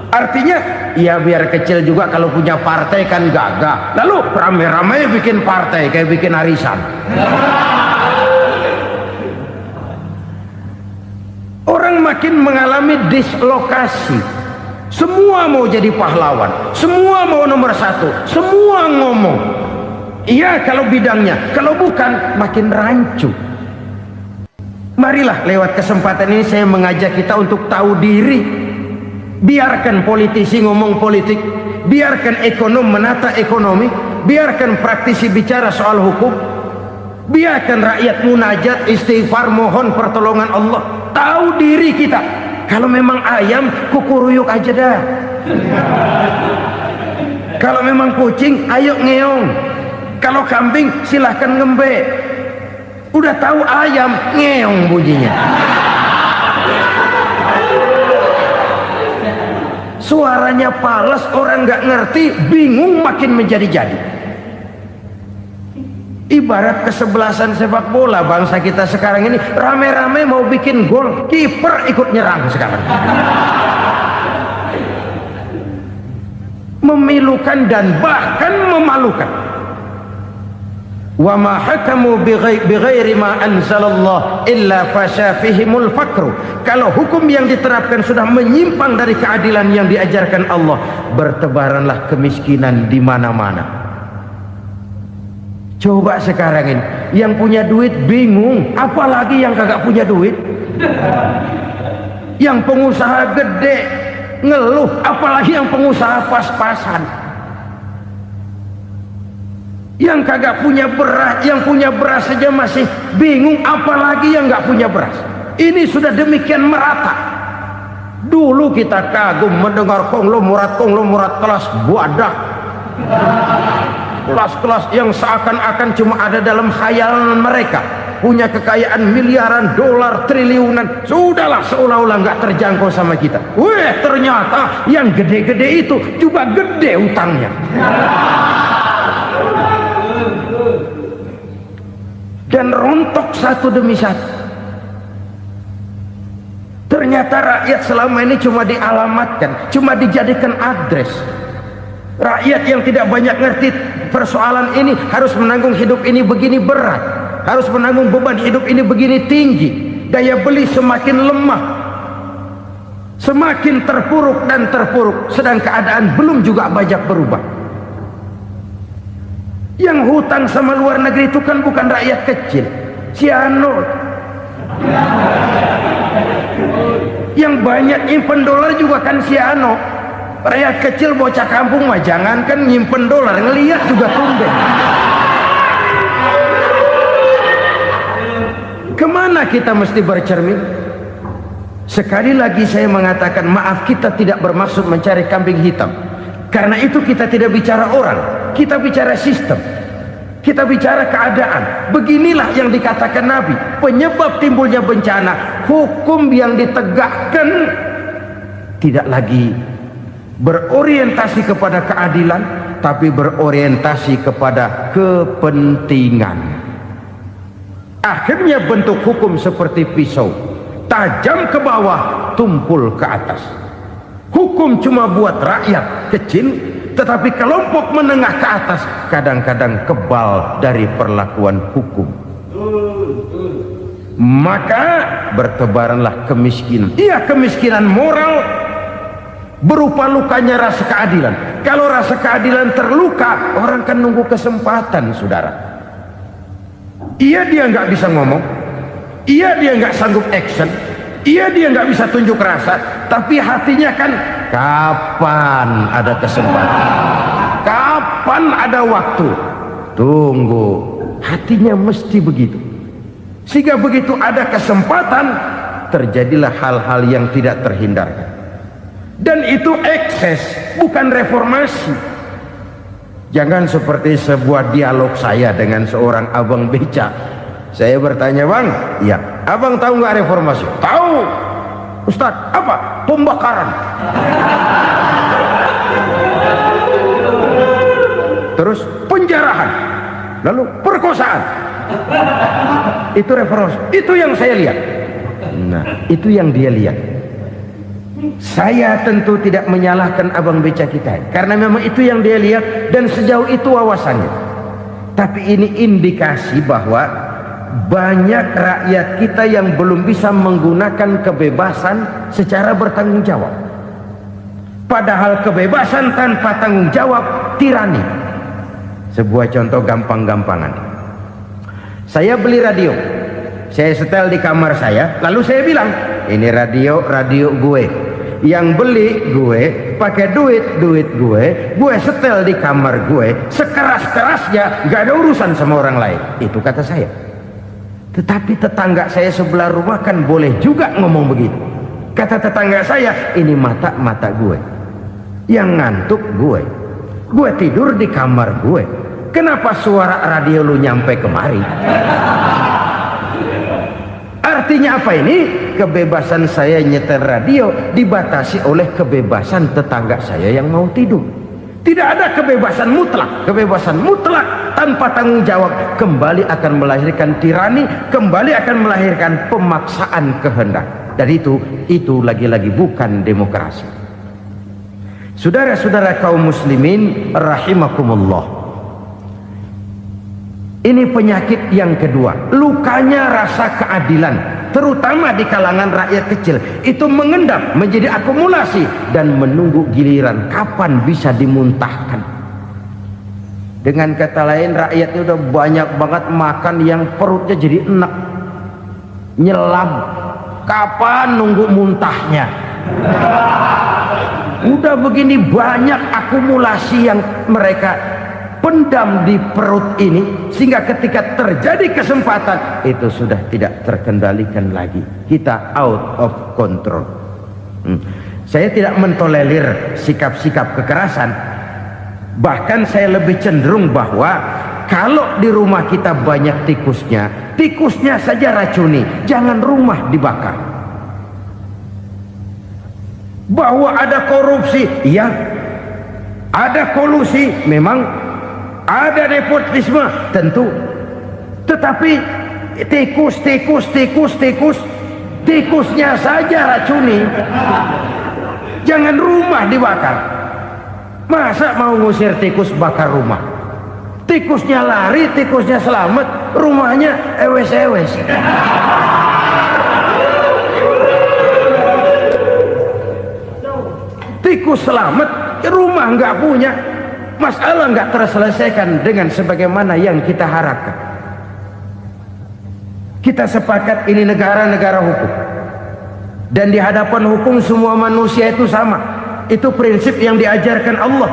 Artinya ya biar kecil juga kalau punya partai kan gagah. Lalu rame-rame bikin partai kayak bikin arisan. Orang makin mengalami dislokasi. Semua mau jadi pahlawan, semua mau nomor satu, semua ngomong. Iya kalau bidangnya, kalau bukan makin rancu. Marilah lewat kesempatan ini saya mengajak kita untuk tahu diri. Biarkan politisi ngomong politik, biarkan ekonom menata ekonomi, biarkan praktisi bicara soal hukum, biarkan rakyat munajat, istighfar, mohon pertolongan Allah. Tahu diri kita. Kalau memang ayam, kukuruyuk aja dah. Kalau memang kucing, ayo ngeong. Kalau kambing, silahkan ngembe. Udah tahu ayam, ngeong bunyinya. Suaranya palas, orang nggak ngerti, bingung, makin menjadi-jadi. Ibarat kesebelasan sepak bola bangsa kita sekarang ini, rame-rame mau bikin gol, kiper ikut nyerang sekarang. Memilukan dan bahkan memalukan. Wa ma hakamu bighairi ma anzalallah illa fasyafihimul fakru. Kalau hukum yang diterapkan sudah menyimpang dari keadilan yang diajarkan Allah, bertebaranlah kemiskinan di mana-mana. Coba sekarang ini yang punya duit bingung, apalagi yang kagak punya duit. Yang pengusaha gede ngeluh, apalagi yang pengusaha pas-pasan. Yang kagak punya beras, yang punya beras saja masih bingung, apalagi yang nggak punya beras. Ini sudah demikian merata. Dulu kita kagum mendengar konglomerat kelas buadah, kelas-kelas yang seakan-akan cuma ada dalam khayalan mereka, punya kekayaan miliaran dolar, triliunan. Sudahlah, seolah-olah nggak terjangkau sama kita. Weh, ternyata yang gede-gede itu juga gede utangnya. Dan rontok satu demi satu. Ternyata rakyat selama ini cuma dialamatkan, cuma dijadikan address. Rakyat yang tidak banyak ngerti persoalan ini harus menanggung hidup ini begini berat, harus menanggung beban hidup ini begini tinggi. Daya beli semakin lemah, semakin terpuruk dan terpuruk, sedang keadaan belum juga banyak berubah. Yang hutang sama luar negeri itu kan bukan rakyat kecil, Ciano. Yang banyak nyimpen dolar juga kan Ciano. Rakyat kecil bocah kampung mah jangankan nyimpen dolar, ngelihat juga tumben. Kemana kita mesti bercermin? Sekali lagi saya mengatakan maaf, kita tidak bermaksud mencari kambing hitam. Karena itu kita tidak bicara orang, kita bicara sistem, kita bicara keadaan. Beginilah yang dikatakan Nabi, penyebab timbulnya bencana, hukum yang ditegakkan tidak lagi berorientasi kepada keadilan, tapi berorientasi kepada kepentingan. Akhirnya bentuk hukum seperti pisau, tajam ke bawah, tumpul ke atas. Hukum cuma buat rakyat kecil, tetapi kelompok menengah ke atas kadang-kadang kebal dari perlakuan hukum. Maka bertebaranlah kemiskinan. Iya, kemiskinan moral berupa lukanya rasa keadilan. Kalau rasa keadilan terluka, orang kan nunggu kesempatan, saudara. Iya, dia nggak bisa ngomong, iya dia nggak sanggup action, iya dia nggak bisa tunjuk rasa, tapi hatinya kan, kapan ada kesempatan, kapan ada waktu, tunggu. hatinya mesti begitu. Sehingga begitu ada kesempatan, terjadilah hal-hal yang tidak terhindarkan. Dan itu ekses, bukan reformasi. Jangan seperti sebuah dialog saya dengan seorang abang beca. Saya bertanya, bang, ya, abang tahu nggak reformasi? Tahu. Ustaz, apa? Pembakaran. Terus penjarahan, lalu perkosaan. Itu reformasi. Itu yang saya lihat. Nah, itu yang dia lihat. Saya tentu tidak menyalahkan abang beca kita, karena memang itu yang dia lihat dan sejauh itu wawasannya. Tapi ini indikasi bahwa banyak rakyat kita yang belum bisa menggunakan kebebasan secara bertanggung jawab. Padahal kebebasan tanpa tanggung jawab tirani. Sebuah contoh gampang-gampangan. Saya beli radio, saya setel di kamar saya, lalu saya bilang, ini radio gue. Yang beli gue, pakai duit gue setel di kamar gue, sekeras-kerasnya, gak ada urusan sama orang lain. Itu kata saya. Tetapi tetangga saya sebelah rumah kan boleh juga ngomong begitu. Kata tetangga saya, ini mata gue, yang ngantuk gue tidur di kamar gue. Kenapa suara radio lu nyampe kemari? Artinya apa ini? Kebebasan saya nyetel radio dibatasi oleh kebebasan tetangga saya yang mau tidur. Tidak ada kebebasan mutlak. Kebebasan mutlak tanpa tanggung jawab kembali akan melahirkan tirani, kembali akan melahirkan pemaksaan kehendak. Dan itu lagi-lagi bukan demokrasi. Saudara-saudara kaum muslimin rahimakumullah. Ini penyakit yang kedua, lukanya rasa keadilan, terutama di kalangan rakyat kecil. Itu mengendap menjadi akumulasi dan menunggu giliran kapan bisa dimuntahkan. Dengan kata lain, rakyatnya udah banyak banget makan yang perutnya jadi enak, nyelam. Kapan nunggu muntahnya? Udah begini banyak akumulasi yang mereka pendam di perut ini, sehingga ketika terjadi kesempatan itu sudah tidak terkendalikan lagi. Kita out of control. Saya tidak mentolerir sikap-sikap kekerasan. Bahkan saya lebih cenderung bahwa kalau di rumah kita banyak tikusnya saja racuni, jangan rumah dibakar. Bahwa ada korupsi, ya, ada kolusi, memang ada nepotisme, tentu. Tetapi tikusnya saja racuni. Jangan rumah dibakar. Masa mau ngusir tikus bakar rumah? Tikusnya lari, tikusnya selamat, rumahnya ewes-ewes. Tikus selamat, rumah nggak punya. Masalah nggak terselesaikan dengan sebagaimana yang kita harapkan. Kita sepakat ini negara hukum, dan di hadapan hukum semua manusia itu sama. Itu prinsip yang diajarkan Allah.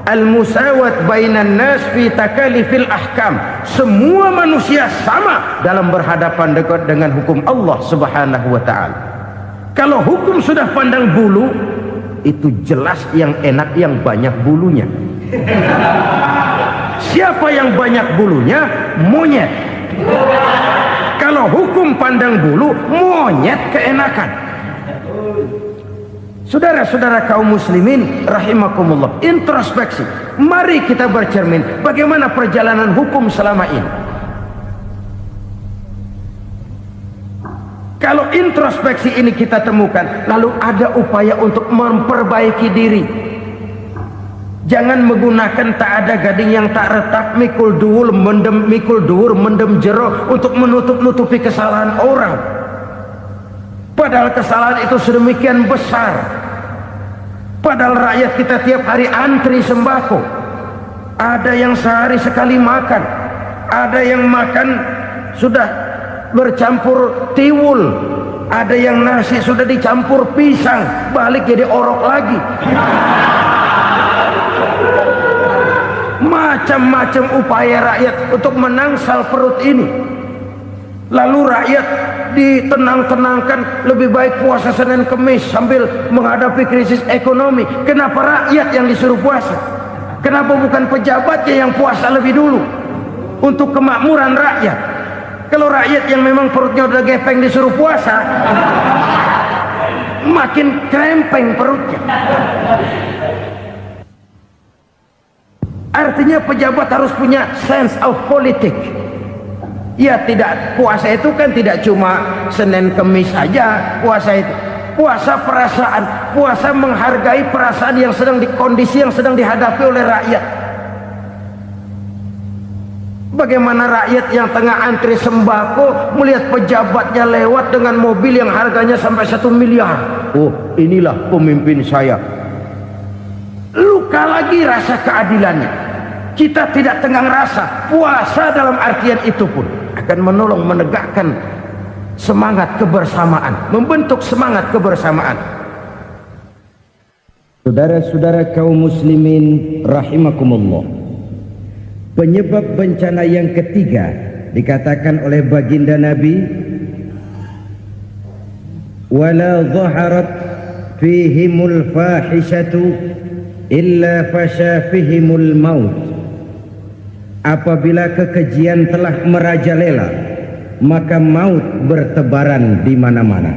Al-musawat bainan nas fi takalifil ahkam. Semua manusia sama dalam berhadapan dengan hukum Allah Subhanahu wa ta'ala. Kalau hukum sudah pandang bulu, itu jelas yang enak yang banyak bulunya. Siapa yang banyak bulunya? Monyet. Kalau hukum pandang bulu, monyet keenakan. Saudara-saudara kaum muslimin rahimakumullah, introspeksi. Mari kita bercermin bagaimana perjalanan hukum selama ini. Kalau introspeksi ini kita temukan, lalu ada upaya untuk memperbaiki diri. Jangan menggunakan tak ada gading yang tak retak, mikul duwur mendem jero untuk menutup-nutupi kesalahan orang. Padahal kesalahan itu sedemikian besar. Padahal rakyat kita tiap hari antri sembako. Ada yang sehari sekali makan, ada yang makan sudah bercampur tiwul, ada yang nasi sudah dicampur pisang, balik jadi orok lagi. macam-macam upaya rakyat untuk menangsal perut ini. Lalu rakyat ditenang-tenangkan, lebih baik puasa Senin Kemis sambil menghadapi krisis ekonomi. Kenapa rakyat yang disuruh puasa? Kenapa bukan pejabatnya yang puasa lebih dulu untuk kemakmuran rakyat? Kalau rakyat yang memang perutnya udah gepeng disuruh puasa, makin krempeng perutnya. Artinya pejabat harus punya sense of politik. Ya, tidak, puasa itu kan tidak cuma Senin Kemis saja. Puasa itu puasa perasaan, puasa menghargai perasaan yang sedang kondisi yang sedang dihadapi oleh rakyat. Bagaimana rakyat yang tengah antri sembako melihat pejabatnya lewat dengan mobil yang harganya sampai 1 miliar. Oh, inilah pemimpin saya. Luka lagi rasa keadilannya. Kita tidak tenggang rasa. Puasa dalam artian itu pun akan menolong menegakkan semangat kebersamaan, membentuk semangat kebersamaan. Saudara-saudara kaum muslimin rahimakumullah, penyebab bencana yang ketiga dikatakan oleh baginda Nabi, wala zaharat fihimul fahishatu illa fasha fihimul maut. Apabila kekejian telah merajalela, maka maut bertebaran di mana-mana.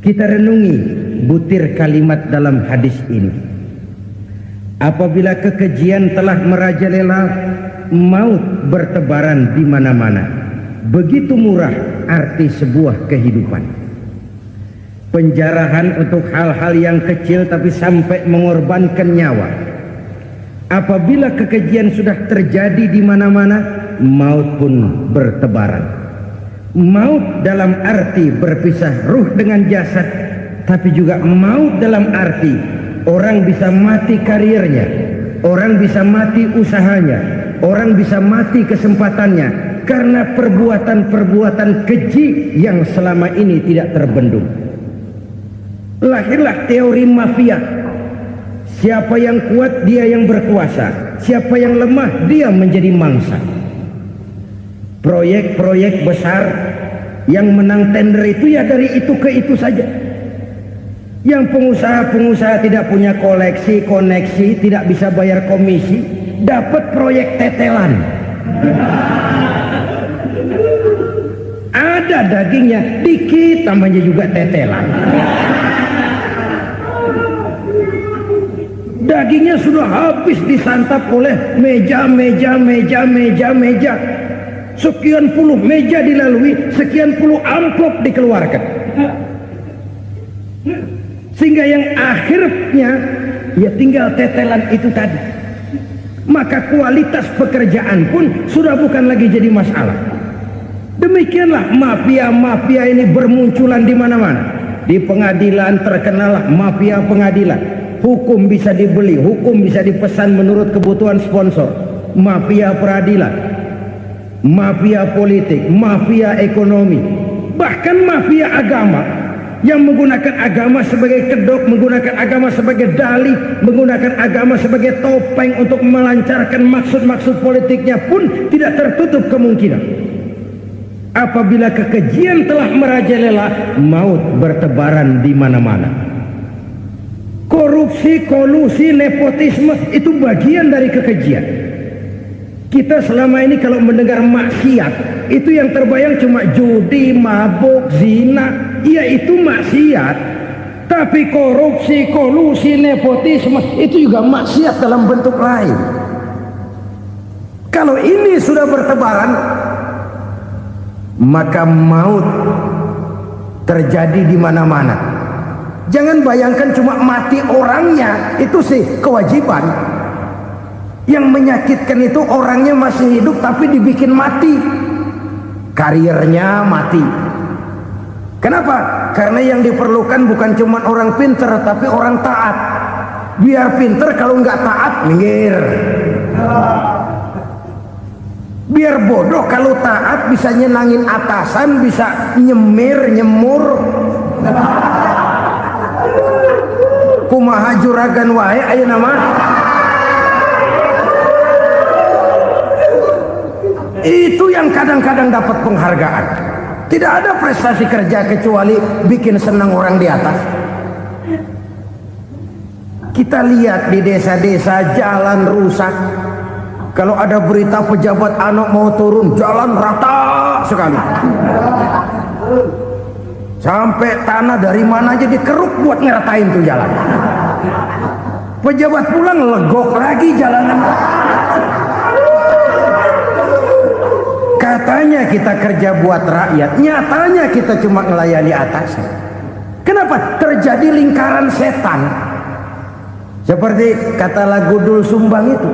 Kita renungi butir kalimat dalam hadis ini. Apabila kekejian telah merajalela, maut bertebaran di mana-mana. Begitu murah arti sebuah kehidupan. Penjarahan untuk hal-hal yang kecil tapi sampai mengorbankan nyawa. Apabila kekejian sudah terjadi di mana-mana, maut pun bertebaran. Maut dalam arti berpisah ruh dengan jasad, tapi juga maut dalam arti orang bisa mati karirnya, orang bisa mati usahanya, orang bisa mati kesempatannya karena perbuatan-perbuatan keji yang selama ini tidak terbendung. Lahirlah teori mafia. Siapa yang kuat dia yang berkuasa, siapa yang lemah dia menjadi mangsa. Proyek-proyek besar yang menang tender itu ya dari itu ke itu saja. Yang pengusaha-pengusaha tidak punya koleksi, koneksi, tidak bisa bayar komisi, dapat proyek tetelan. Ada dagingnya, dikit tambahnya juga tetelan. Dagingnya sudah habis disantap oleh meja. Sekian puluh meja dilalui, sekian puluh amplop dikeluarkan. Sehingga yang akhirnya ya tinggal tetelan itu tadi. Maka kualitas pekerjaan pun sudah bukan lagi jadi masalah. Demikianlah mafia-mafia ini bermunculan di mana-mana. Di pengadilan terkenallah mafia pengadilan. Hukum bisa dibeli, hukum bisa dipesan menurut kebutuhan sponsor. Mafia peradilan, mafia politik, mafia ekonomi, bahkan mafia agama yang menggunakan agama sebagai kedok, menggunakan agama sebagai dalih, menggunakan agama sebagai topeng untuk melancarkan maksud-maksud politiknya pun tidak tertutup kemungkinan. Apabila kekejian telah merajalela, maut bertebaran di mana-mana. Korupsi, kolusi, nepotisme itu bagian dari kekejian. Kita selama ini kalau mendengar maksiat, itu yang terbayang cuma judi, mabuk, zina. Iya, itu maksiat. Tapi korupsi, kolusi, nepotisme itu juga maksiat dalam bentuk lain. Kalau ini sudah bertebaran, maka maut terjadi di mana-mana. Jangan bayangkan cuma mati orangnya, itu sih kewajiban. Yang menyakitkan itu orangnya masih hidup tapi dibikin mati, karirnya mati. Kenapa? Karena yang diperlukan bukan cuma orang pinter tapi orang taat. Biar pinter, kalau nggak taat minggir. Biar bodoh, kalau taat bisa nyenangin atasan, bisa nyemur. Kumaha juragan wae ayeuna mah. Itu yang kadang-kadang dapat penghargaan. Tidak ada prestasi kerja kecuali bikin senang orang di atas. Kita lihat di desa-desa jalan rusak. Kalau ada berita pejabat anak mau turun, jalan rata sekali. Sampai tanah dari mana aja dikeruk buat ngeratain tuh jalan. Pejabat pulang legok lagi jalanan. Katanya kita kerja buat rakyat, nyatanya kita cuma melayani atas. Kenapa? Terjadi lingkaran setan. Seperti kata lagu Dul Sumbang itu.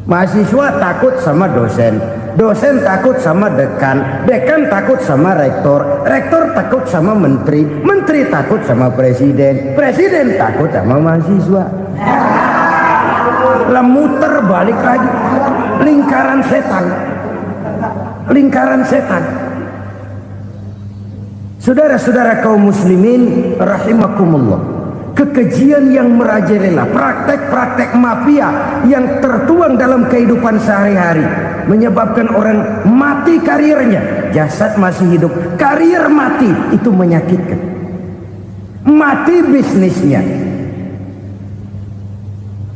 Mahasiswa takut sama dosen, dosen takut sama dekan, dekan takut sama rektor, rektor takut sama menteri, menteri takut sama presiden, presiden takut sama mahasiswa. Muter balik lagi, lingkaran setan. Lingkaran setan. Saudara-saudara kaum muslimin rahimakumullah, kekejian yang merajalela, praktek-praktek mafia yang tertuang dalam kehidupan sehari-hari menyebabkan orang mati karirnya, jasad masih hidup, karir mati, itu menyakitkan. Mati bisnisnya.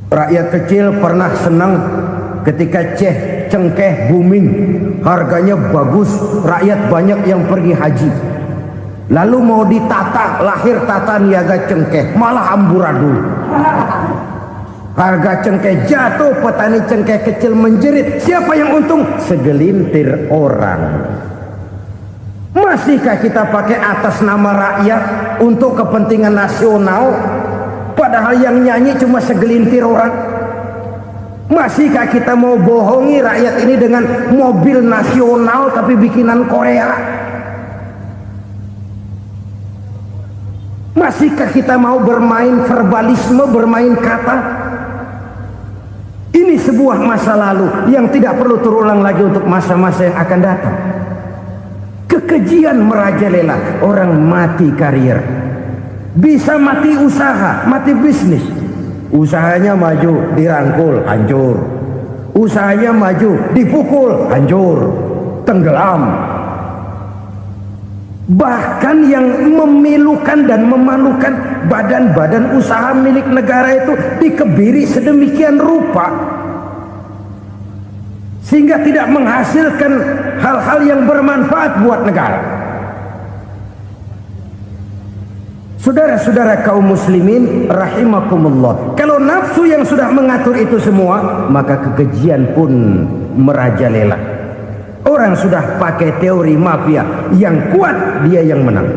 Rakyat kecil pernah senang ketika cengkeh booming, harganya bagus, rakyat banyak yang pergi haji. Lalu mau ditata, lahir tata niaga cengkeh, malah amburadul. Harga cengkeh jatuh, petani cengkeh kecil menjerit. Siapa yang untung? Segelintir orang. Masihkah kita pakai atas nama rakyat untuk kepentingan nasional, padahal yang nyanyi cuma segelintir orang? Masihkah kita mau bohongi rakyat ini dengan mobil nasional tapi bikinan Korea? Masihkah kita mau bermain verbalisme, bermain kata? Ini sebuah masa lalu yang tidak perlu terulang lagi untuk masa-masa yang akan datang. Kekejian merajalela, orang mati karir, bisa mati usaha, mati bisnis. Usahanya maju, dirangkul, hancur. Usahanya maju, dipukul, hancur, tenggelam. Bahkan yang memilukan dan memalukan badan-badan usaha milik negara itu dikebiri sedemikian rupa sehingga tidak menghasilkan hal-hal yang bermanfaat buat negara. Saudara-saudara kaum muslimin rahimakumullah, kalau nafsu yang sudah mengatur itu semua, maka kekejian pun merajalela. Orang sudah pakai teori mafia, yang kuat dia yang menang,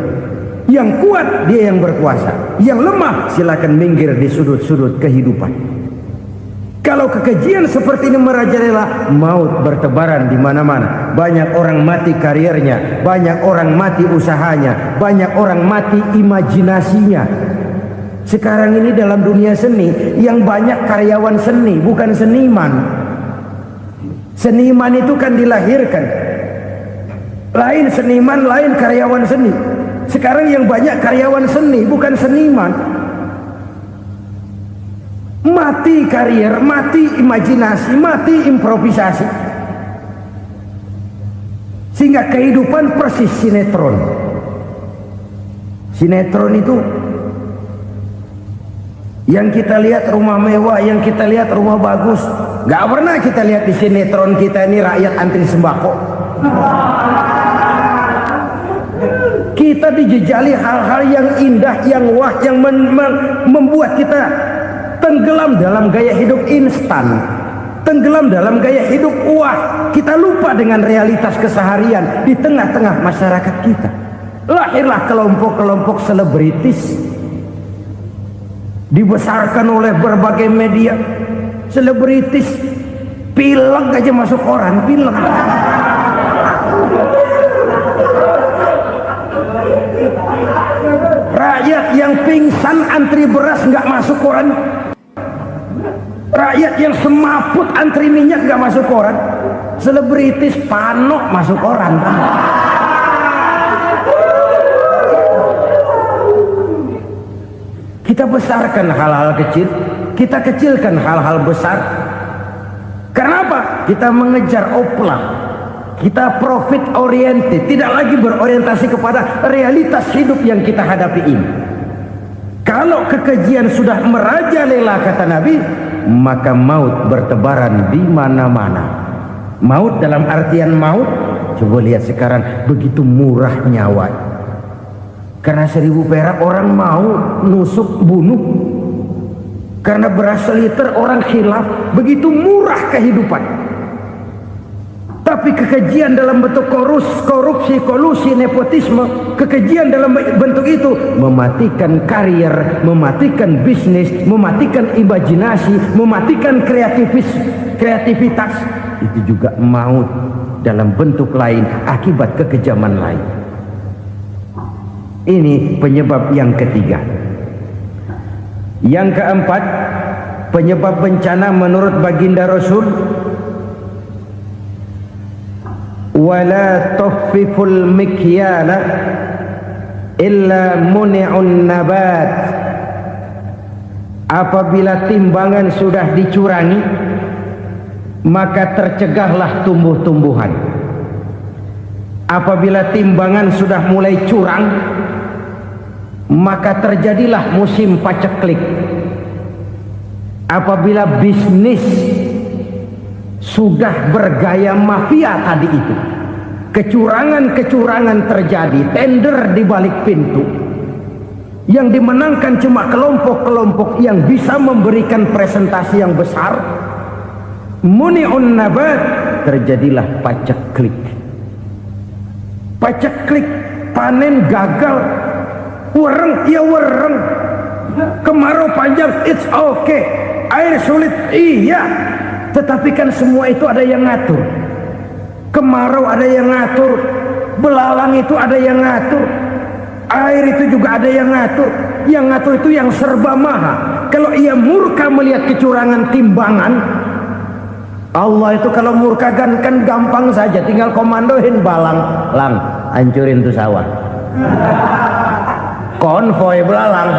yang kuat dia yang berkuasa, yang lemah silakan minggir di sudut-sudut kehidupan. Kalau kekejian seperti ini merajalela, maut bertebaran di mana-mana. Banyak orang mati karirnya, banyak orang mati usahanya, banyak orang mati imajinasinya. Sekarang ini dalam dunia seni yang banyak karyawan seni, bukan seniman. Seniman itu kan dilahirkan, lain seniman, lain karyawan seni. Sekarang yang banyak karyawan seni, bukan seniman. Mati karir, mati imajinasi, mati improvisasi, sehingga kehidupan persis sinetron. Sinetron itu yang kita lihat rumah mewah, yang kita lihat rumah bagus. Gak pernah kita lihat di sinetron kita ini rakyat antri sembako. Kita dijejali hal-hal yang indah, yang wah, yang membuat kita tenggelam dalam gaya hidup instan, tenggelam dalam gaya hidup wah. Kita lupa dengan realitas keseharian di tengah-tengah masyarakat kita. Lahirlah kelompok-kelompok selebritis, dibesarkan oleh berbagai media. Selebritis pilek aja masuk koran, pilek. Rakyat yang pingsan antri beras nggak masuk koran. Rakyat yang semaput antri minyak nggak masuk koran. Selebritis panok masuk koran. Kita besarkan hal-hal kecil, kita kecilkan hal-hal besar. Karena apa? kita mengejar oplang, kita profit oriented, tidak lagi berorientasi kepada realitas hidup yang kita hadapi ini. Kalau kekejian sudah merajalela, kata Nabi, maka maut bertebaran di mana-mana. Maut dalam artian maut, coba lihat sekarang begitu murah nyawa. Karena 1000 perak orang mau nusuk bunuh. Karena beras seliter orang khilaf, begitu murah kehidupan. Tapi kekejian dalam bentuk korupsi, kolusi, nepotisme, kekejian dalam bentuk itu mematikan karier, mematikan bisnis, mematikan imajinasi, mematikan kreativitas. Itu juga maut dalam bentuk lain akibat kekejaman lain. Ini penyebab yang ketiga. Yang keempat, penyebab bencana menurut baginda Rasul, wala tuffiful mikyala illa muni'un nabat. Apabila timbangan sudah dicurangi, maka tercegahlah tumbuh-tumbuhan. Apabila timbangan sudah mulai curang, maka terjadilah musim paceklik. Apabila bisnis sudah bergaya mafia tadi itu, kecurangan-kecurangan terjadi, tender di balik pintu, yang dimenangkan cuma kelompok-kelompok yang bisa memberikan presentasi yang besar, muni'un nabat, terjadilah paceklik. Paceklik, panen gagal, wereng, ya wereng, kemarau panjang, it's okay, air sulit, iya, tetapi kan semua itu ada yang ngatur. Kemarau ada yang ngatur, belalang itu ada yang ngatur, air itu juga ada yang ngatur. Yang ngatur itu yang serba maha. Kalau ia murka melihat kecurangan timbangan, Allah itu kalau murka kan gampang saja, tinggal komandoin balang, lang, hancurin tuh sawah. Konvoy belalang,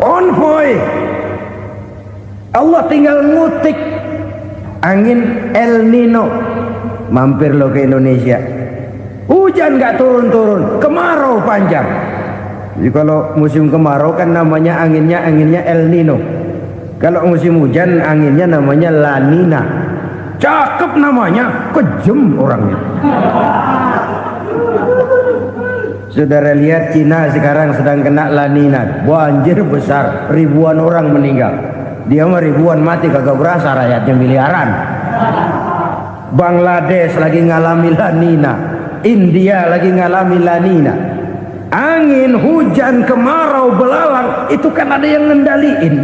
konvoy. Allah tinggal ngutik angin El Nino, mampir lo ke Indonesia, hujan nggak turun-turun, kemarau panjang. Jadi kalau musim kemarau kan namanya anginnya El Nino. Kalau musim hujan anginnya namanya La Nina. Cakep namanya, kejem orangnya. Saudara lihat Cina sekarang sedang kena La Nina, banjir besar, ribuan orang meninggal. Dia mah ribuan mati kagak berasa, rakyatnya miliaran. Bangladesh lagi ngalami La Nina, India lagi ngalami La Nina. Angin, hujan, kemarau, belalang itu kan ada yang ngendaliin.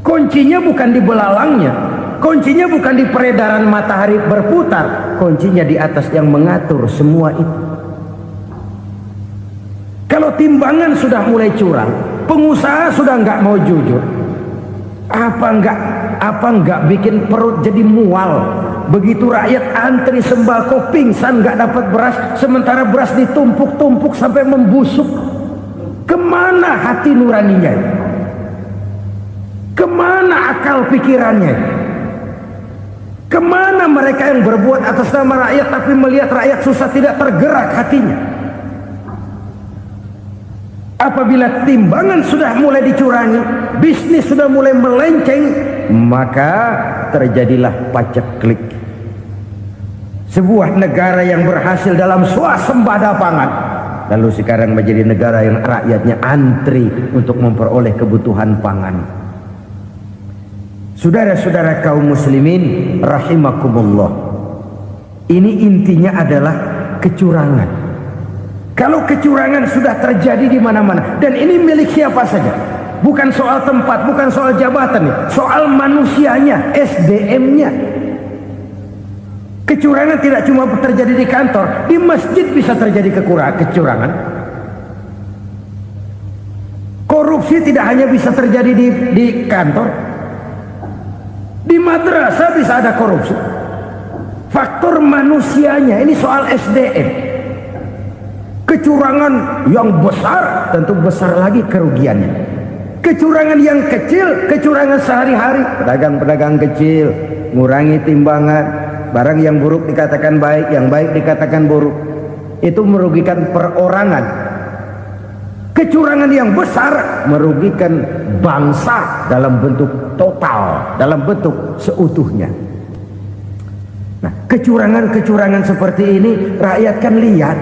Kuncinya bukan di belalangnya, kuncinya bukan di peredaran matahari berputar, kuncinya di atas yang mengatur semua itu. Kalau timbangan sudah mulai curang, pengusaha sudah nggak mau jujur, apa nggak bikin perut jadi mual. Begitu rakyat antri sembako pingsan nggak dapat beras, sementara beras ditumpuk-tumpuk sampai membusuk. Kemana hati nuraninya? Kemana akal pikirannya? Kemana mereka yang berbuat atas nama rakyat tapi melihat rakyat susah tidak tergerak hatinya? Apabila timbangan sudah mulai dicurangi, bisnis sudah mulai melenceng, maka terjadilah paceklik. Sebuah negara yang berhasil dalam swasembada pangan, lalu sekarang menjadi negara yang rakyatnya antri untuk memperoleh kebutuhan pangan. Saudara-saudara kaum muslimin rahimakumullah, ini intinya adalah kecurangan. Kalau kecurangan sudah terjadi di mana-mana, dan ini milik siapa saja, bukan soal tempat, bukan soal jabatan, soal manusianya, SDM-nya. Kecurangan tidak cuma terjadi di kantor, di masjid bisa terjadi kecurangan. Korupsi tidak hanya bisa terjadi di kantor, di madrasah bisa ada korupsi. Faktor manusianya, ini soal SDM. Kecurangan yang besar, tentu besar lagi kerugiannya. Kecurangan yang kecil, kecurangan sehari-hari. Pedagang-pedagang kecil ngurangi timbangan, barang yang buruk dikatakan baik, yang baik dikatakan buruk. Itu merugikan perorangan. Kecurangan yang besar merugikan bangsa dalam bentuk total, dalam bentuk seutuhnya. Nah, kecurangan-kecurangan seperti ini rakyat kan lihat,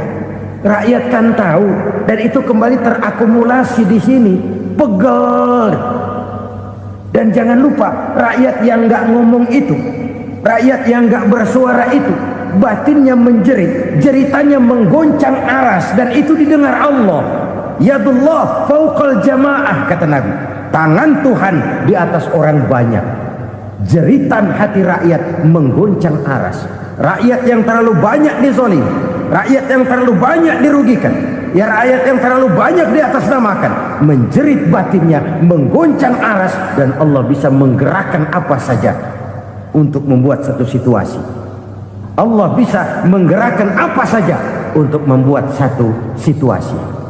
rakyat kan tahu, dan itu kembali terakumulasi di sini, pegel. Dan jangan lupa, rakyat yang nggak ngomong itu, rakyat yang nggak bersuara itu, batinnya menjerit, jeritannya menggoncang aras, dan itu didengar Allah. Yadullah fauqal jamaah, kata Nabi. Tangan Tuhan di atas orang banyak. Jeritan hati rakyat menggoncang aras. Rakyat yang terlalu banyak dizolim, rakyat yang terlalu banyak dirugikan, ya rakyat yang terlalu banyak di atas namakan, menjerit batinnya, menggoncang aras, dan Allah bisa menggerakkan apa saja untuk membuat satu situasi. Allah bisa menggerakkan apa saja untuk membuat satu situasi.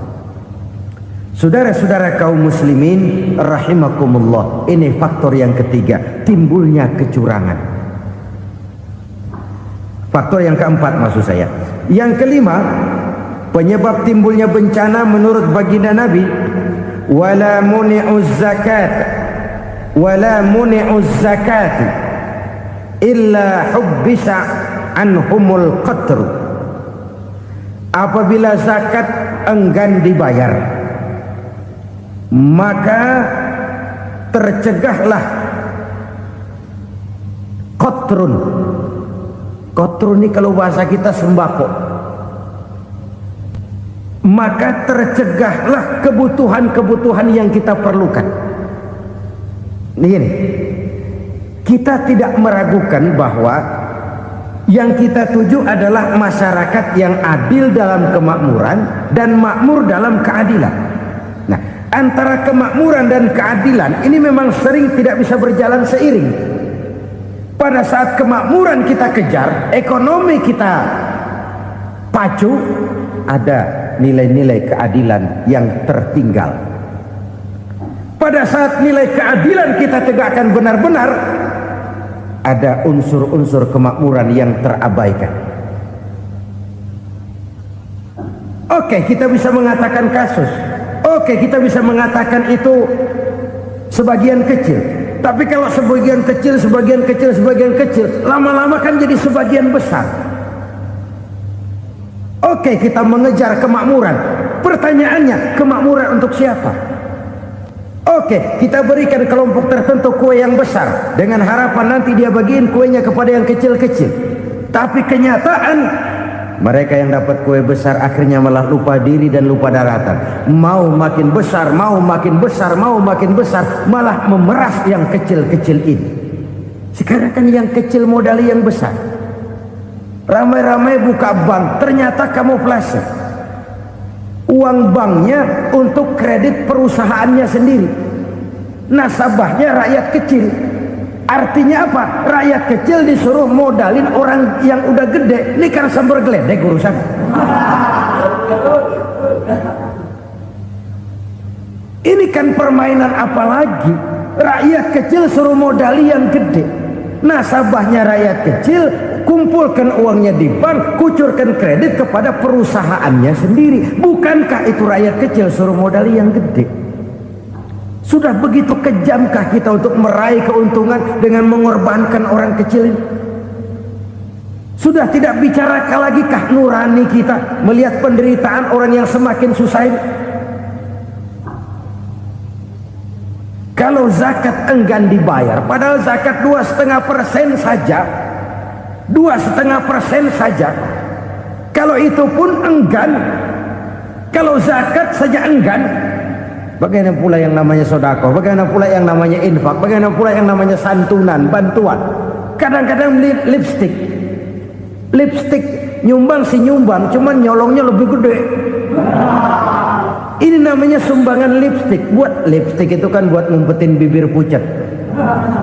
Saudara-saudara kaum muslimin rahimakumullah, ini faktor yang ketiga, timbulnya kecurangan. Faktor yang keempat maksud saya. Yang kelima, penyebab timbulnya bencana menurut baginda Nabi, wala muni'uz zakat wala muni'uz zakat illa hubbisa anhumul qatr. Apabila zakat enggan dibayar, maka tercegahlah qatrun. Qatrun ini kalau bahasa kita sembako. Maka tercegahlah kebutuhan-kebutuhan yang kita perlukan. Ini, kita tidak meragukan bahwa yang kita tuju adalah masyarakat yang adil dalam kemakmuran dan makmur dalam keadilan. Nah, antara kemakmuran dan keadilan ini memang sering tidak bisa berjalan seiring. Pada saat kemakmuran kita kejar, ekonomi kita pacu, ada nilai-nilai keadilan yang tertinggal. Pada saat nilai keadilan kita tegakkan benar-benar, ada unsur-unsur kemakmuran yang terabaikan. Oke, kita bisa mengatakan kasus. Oke, kita bisa mengatakan itu sebagian kecil. Tapi kalau sebagian kecil, lama-lama kan jadi sebagian besar. Oke, kita mengejar kemakmuran. Pertanyaannya, kemakmuran untuk siapa? Oke, kita berikan kelompok tertentu kue yang besar dengan harapan nanti dia bagiin kuenya kepada yang kecil-kecil. Tapi kenyataan, mereka yang dapat kue besar akhirnya malah lupa diri dan lupa daratan. Mau makin besar, mau makin besar, mau makin besar, malah memeras yang kecil-kecil ini. Sekarang kan yang kecil modali yang besar. Ramai-ramai buka bank, ternyata kamuflase. Uang banknya untuk kredit perusahaannya sendiri. Nasabahnya rakyat kecil. Artinya apa? Rakyat kecil disuruh modalin orang yang udah gede. Ini kan sumber geledek urusan. Ini kan permainan apa lagi? Rakyat kecil suruh modali yang gede. Nasabahnya rakyat kecil, kumpulkan uangnya di bank, kucurkan kredit kepada perusahaannya sendiri. Bukankah itu rakyat kecil suruh modali yang gede? Sudah begitu kejamkah kita untuk meraih keuntungan dengan mengorbankan orang kecil ini? Sudah tidak bicara lagi kah nurani kita melihat penderitaan orang yang semakin susah ini? Kalau zakat enggan dibayar, padahal zakat 2,5% saja, 2,5% saja. Kalau itu pun enggan, kalau zakat saja enggan, bagaimana pula yang namanya sodako, bagaimana pula yang namanya infak, bagaimana pula yang namanya santunan, bantuan. Kadang-kadang lipstick nyumbang si nyumbang, cuman nyolongnya lebih gede. Ini namanya sumbangan lipstick. Buat lipstick itu kan buat ngumpetin bibir pucat.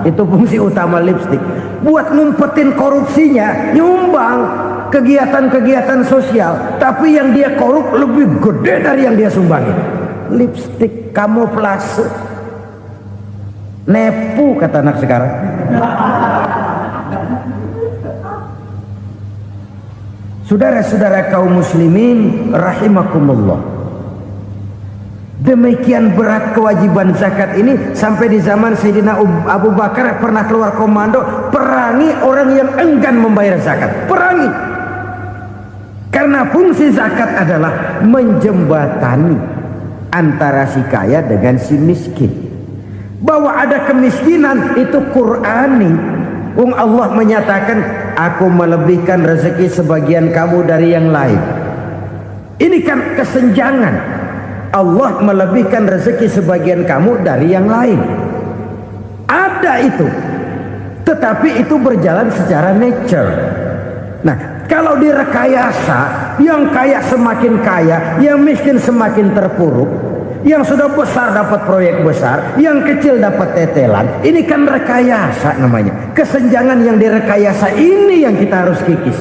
Itu fungsi utama lipstick. Buat ngumpetin korupsinya, nyumbang kegiatan-kegiatan sosial. Tapi yang dia korup lebih gede dari yang dia sumbangin. Lipstick kamuflase. Nepu kata anak sekarang. Saudara-saudara kaum muslimin rahimakumullah, demikian berat kewajiban zakat ini sampai di zaman Sayyidina Abu Bakar pernah keluar komando perangi orang yang enggan membayar zakat. Perangi, karena fungsi zakat adalah menjembatani antara si kaya dengan si miskin. Bahwa ada kemiskinan itu Qur'ani. Allah menyatakan, aku melebihkan rezeki sebagian kamu dari yang lain. Ini kan kesenjangan. Allah melebihkan rezeki sebagian kamu dari yang lain. Ada itu, tetapi itu berjalan secara nature. Nah, kalau direkayasa, yang kaya semakin kaya, yang miskin semakin terpuruk, yang sudah besar dapat proyek besar, yang kecil dapat tetelan. Ini kan rekayasa namanya. Kesenjangan yang direkayasa ini yang kita harus kikis.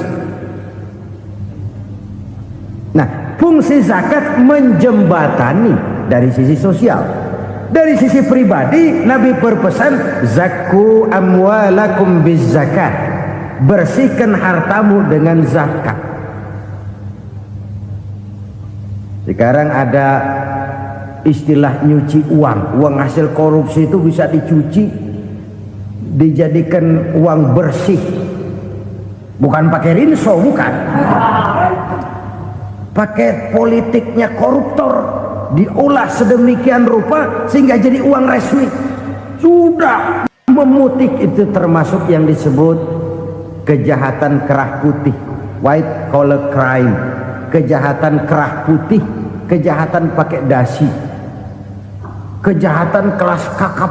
Nah, fungsi zakat menjembatani dari sisi sosial. Dari sisi pribadi, Nabi berpesan, zakku amwalakum biz zakat. Bersihkan hartamu dengan zakat. Sekarang ada istilah nyuci uang. Uang hasil korupsi itu bisa dicuci, dijadikan uang bersih. Bukan pakai rinso, bukan. Pakai politiknya koruptor, diolah sedemikian rupa sehingga jadi uang resmi. Sudah memutik, itu termasuk yang disebut kejahatan kerah putih, white collar crime. Kejahatan kerah putih, kejahatan pakai dasi, kejahatan kelas kakap.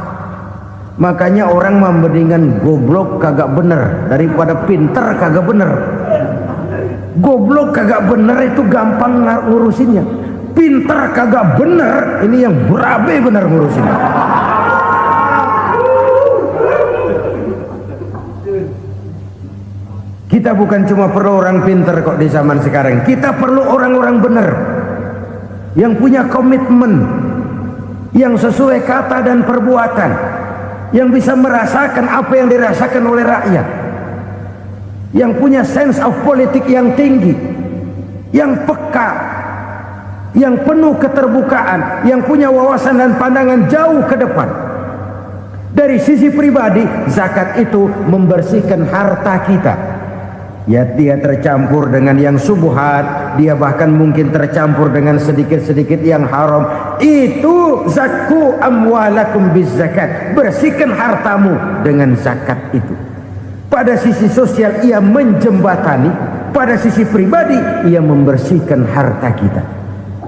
Makanya orang mendingan goblok kagak bener daripada pinter kagak bener. Goblok kagak bener itu gampang ngurusinnya. Pinter kagak bener, ini yang berabe bener ngurusinnya. Kita bukan cuma perlu orang pinter kok di zaman sekarang. Kita perlu orang-orang bener yang punya komitmen, yang sesuai kata dan perbuatan, yang bisa merasakan apa yang dirasakan oleh rakyat, yang punya sense of politik yang tinggi, yang peka, yang penuh keterbukaan, yang punya wawasan dan pandangan jauh ke depan. Dari sisi pribadi, zakat itu membersihkan harta kita. Ya, dia tercampur dengan yang subuhat, dia bahkan mungkin tercampur dengan sedikit-sedikit yang haram. Itu zakku amwalakum biz zakat. Bersihkan hartamu dengan zakat itu. Pada sisi sosial ia menjembatani, pada sisi pribadi ia membersihkan harta kita.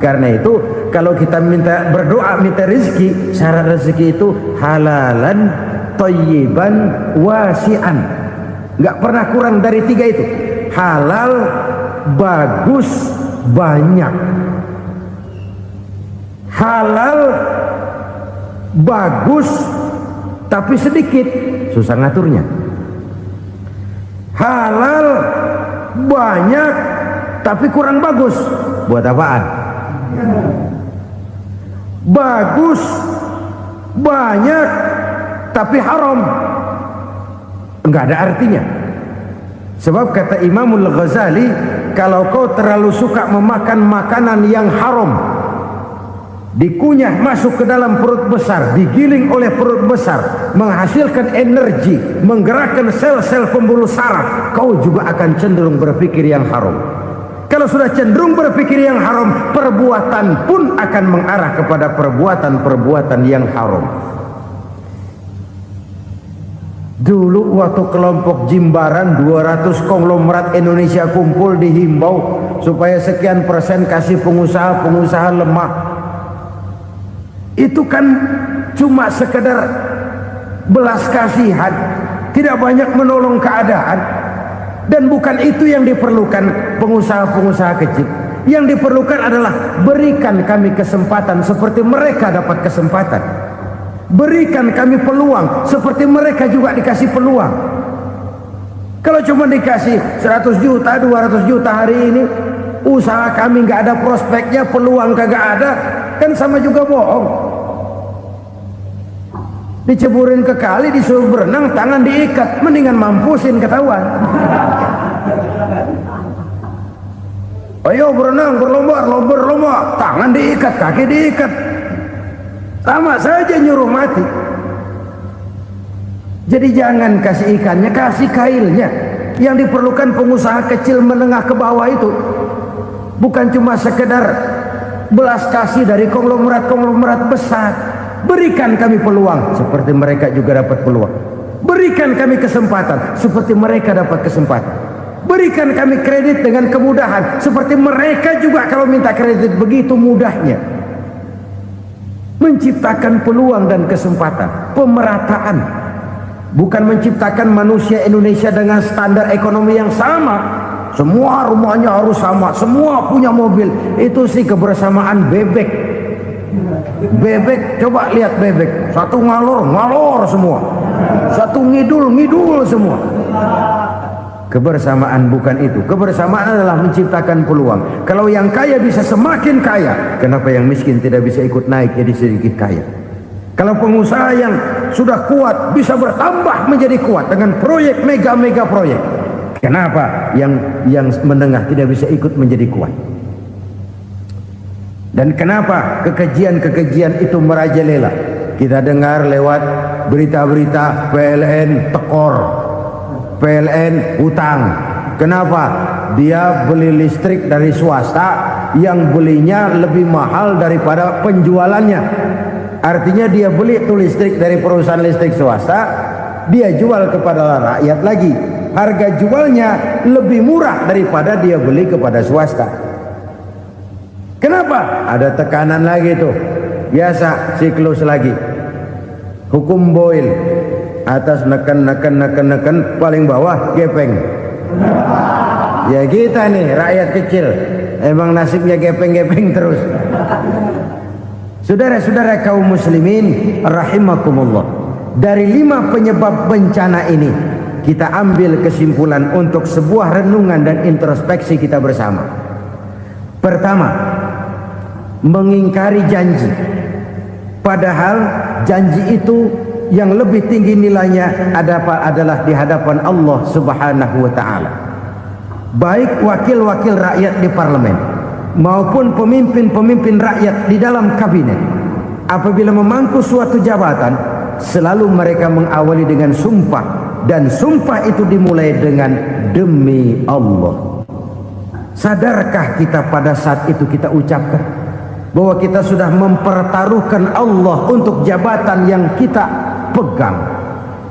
Karena itu kalau kita minta berdoa minta rezeki, syarat rezeki itu halalan thayyiban wasi'an. Nggak pernah kurang dari 3 itu. Halal, bagus, banyak. Halal, bagus, tapi sedikit, susah ngaturnya. Halal, banyak, tapi kurang bagus, buat apaan? Bagus, banyak, tapi haram, enggak ada artinya. Sebab kata Imamul Ghazali, kalau kau terlalu suka memakan makanan yang haram, dikunyah masuk ke dalam perut besar, digiling oleh perut besar, menghasilkan energi, menggerakkan sel-sel pembuluh saraf, kau juga akan cenderung berpikir yang haram. Kalau sudah cenderung berpikir yang haram, perbuatan pun akan mengarah kepada perbuatan-perbuatan yang haram. Dulu waktu kelompok Jimbaran 200 konglomerat Indonesia kumpul, dihimbau supaya sekian persen kasih pengusaha-pengusaha lemah. Itu kan cuma sekedar belas kasihan, tidak banyak menolong keadaan. Dan bukan itu yang diperlukan pengusaha-pengusaha kecil. Yang diperlukan adalah berikan kami kesempatan seperti mereka dapat kesempatan. Berikan kami peluang seperti mereka juga dikasih peluang. Kalau cuma dikasih 100 juta, 200 juta hari ini, usaha kami nggak ada prospeknya, peluang kagak ada, kan sama juga bohong. Diceburin ke kali, disuruh berenang, tangan diikat, mendingan mampusin ketahuan. Ayo berenang, berlomba, tangan diikat, kaki diikat, sama saja nyuruh mati. Jadi jangan kasih ikannya, kasih kailnya. Yang diperlukan pengusaha kecil menengah ke bawah itu bukan cuma sekedar belas kasih dari konglomerat besar. Berikan kami peluang seperti mereka juga dapat peluang. Berikan kami kesempatan seperti mereka dapat kesempatan. Berikan kami kredit dengan kemudahan seperti mereka juga kalau minta kredit begitu mudahnya. Menciptakan peluang dan kesempatan, pemerataan. Bukan menciptakan manusia Indonesia dengan standar ekonomi yang sama. Semua rumahnya harus sama, semua punya mobil. Itu sih kebersamaan bebek. Bebek, coba lihat bebek. Satu ngalor semua. Satu ngidul semua. Kebersamaan bukan itu. Kebersamaan adalah menciptakan peluang. Kalau yang kaya bisa semakin kaya, kenapa yang miskin tidak bisa ikut naik jadi sedikit kaya? Kalau pengusaha yang sudah kuat bisa bertambah menjadi kuat dengan proyek mega proyek, kenapa yang menengah tidak bisa ikut menjadi kuat? Dan kenapa kekejian itu merajalela? Kita dengar lewat berita-berita PLN tekor, PLN hutang. Kenapa? Dia beli listrik dari swasta yang belinya lebih mahal daripada penjualannya. Artinya dia beli itu listrik dari perusahaan listrik swasta, dia jual kepada rakyat lagi. Harga jualnya lebih murah daripada dia beli kepada swasta. Kenapa? Ada tekanan lagi tuh. Biasa siklus lagi. Hukum Boyle. Atas neken, paling bawah gepeng. Ya kita nih rakyat kecil, emang nasibnya gepeng terus. Saudara-saudara kaum muslimin rahimakumullah, dari 5 penyebab bencana ini kita ambil kesimpulan untuk sebuah renungan dan introspeksi kita bersama. Pertama, mengingkari janji, padahal janji itu yang lebih tinggi nilainya adalah di hadapan Allah Subhanahu wa ta'ala. Baik wakil-wakil rakyat di parlemen maupun pemimpin-pemimpin rakyat di dalam kabinet, apabila memangku suatu jabatan, selalu mereka mengawali dengan sumpah, dan sumpah itu dimulai dengan demi Allah. Sadarkah kita pada saat itu kita ucapkan bahwa kita sudah mempertaruhkan Allah untuk jabatan yang kita pegang?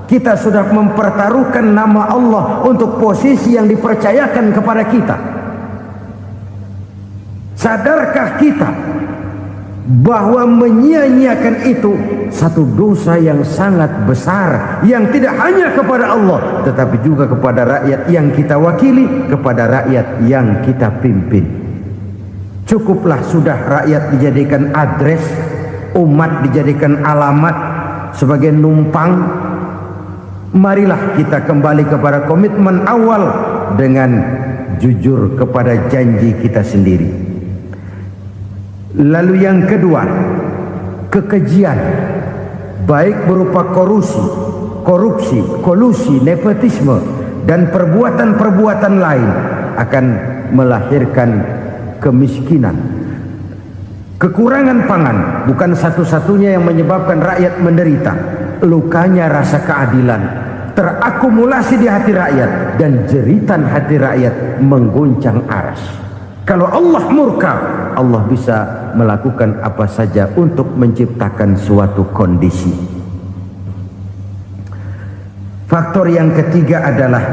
Kita sudah mempertaruhkan nama Allah untuk posisi yang dipercayakan kepada kita. Sadarkah kita bahwa menyia-nyiakan itu satu dosa yang sangat besar, yang tidak hanya kepada Allah tetapi juga kepada rakyat yang kita wakili, kepada rakyat yang kita pimpin. Cukuplah sudah rakyat dijadikan adres, umat dijadikan alamat sebagai numpang. Marilah kita kembali kepada komitmen awal dengan jujur kepada janji kita sendiri. Lalu yang kedua, kekejian, baik berupa korupsi, kolusi, nepotisme, dan perbuatan-perbuatan lain akan melahirkan kemiskinan. Kekurangan pangan bukan satu-satunya yang menyebabkan rakyat menderita. Lukanya rasa keadilan terakumulasi di hati rakyat, dan jeritan hati rakyat mengguncang aras. Kalau Allah murka, Allah bisa melakukan apa saja untuk menciptakan suatu kondisi. Faktor yang ketiga adalah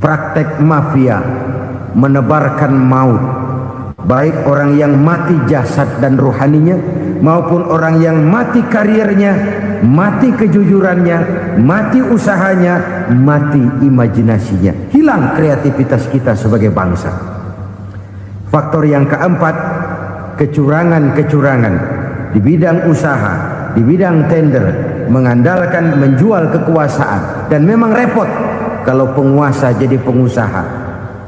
praktek mafia menebarkan maut, baik orang yang mati jasad dan rohaninya maupun orang yang mati karirnya, mati kejujurannya, mati usahanya, mati imajinasinya. Hilang kreativitas kita sebagai bangsa. Faktor yang keempat, kecurangan-kecurangan di bidang usaha, di bidang tender, mengandalkan menjual kekuasaan. Dan memang repot kalau penguasa jadi pengusaha.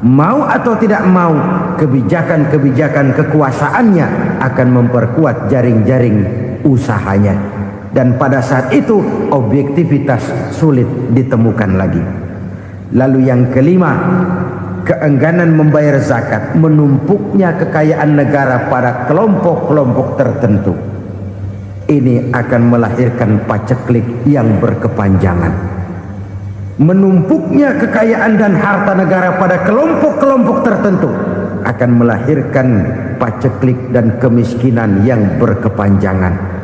Mau atau tidak mau, kebijakan-kebijakan kekuasaannya akan memperkuat jaring-jaring usahanya. dan pada saat itu objektivitas sulit ditemukan lagi. Lalu yang kelima, keengganan membayar zakat, menumpuknya kekayaan negara pada kelompok-kelompok tertentu. Ini akan melahirkan paceklik yang berkepanjangan. Menumpuknya kekayaan dan harta negara pada kelompok-kelompok tertentu akan melahirkan paceklik dan kemiskinan yang berkepanjangan.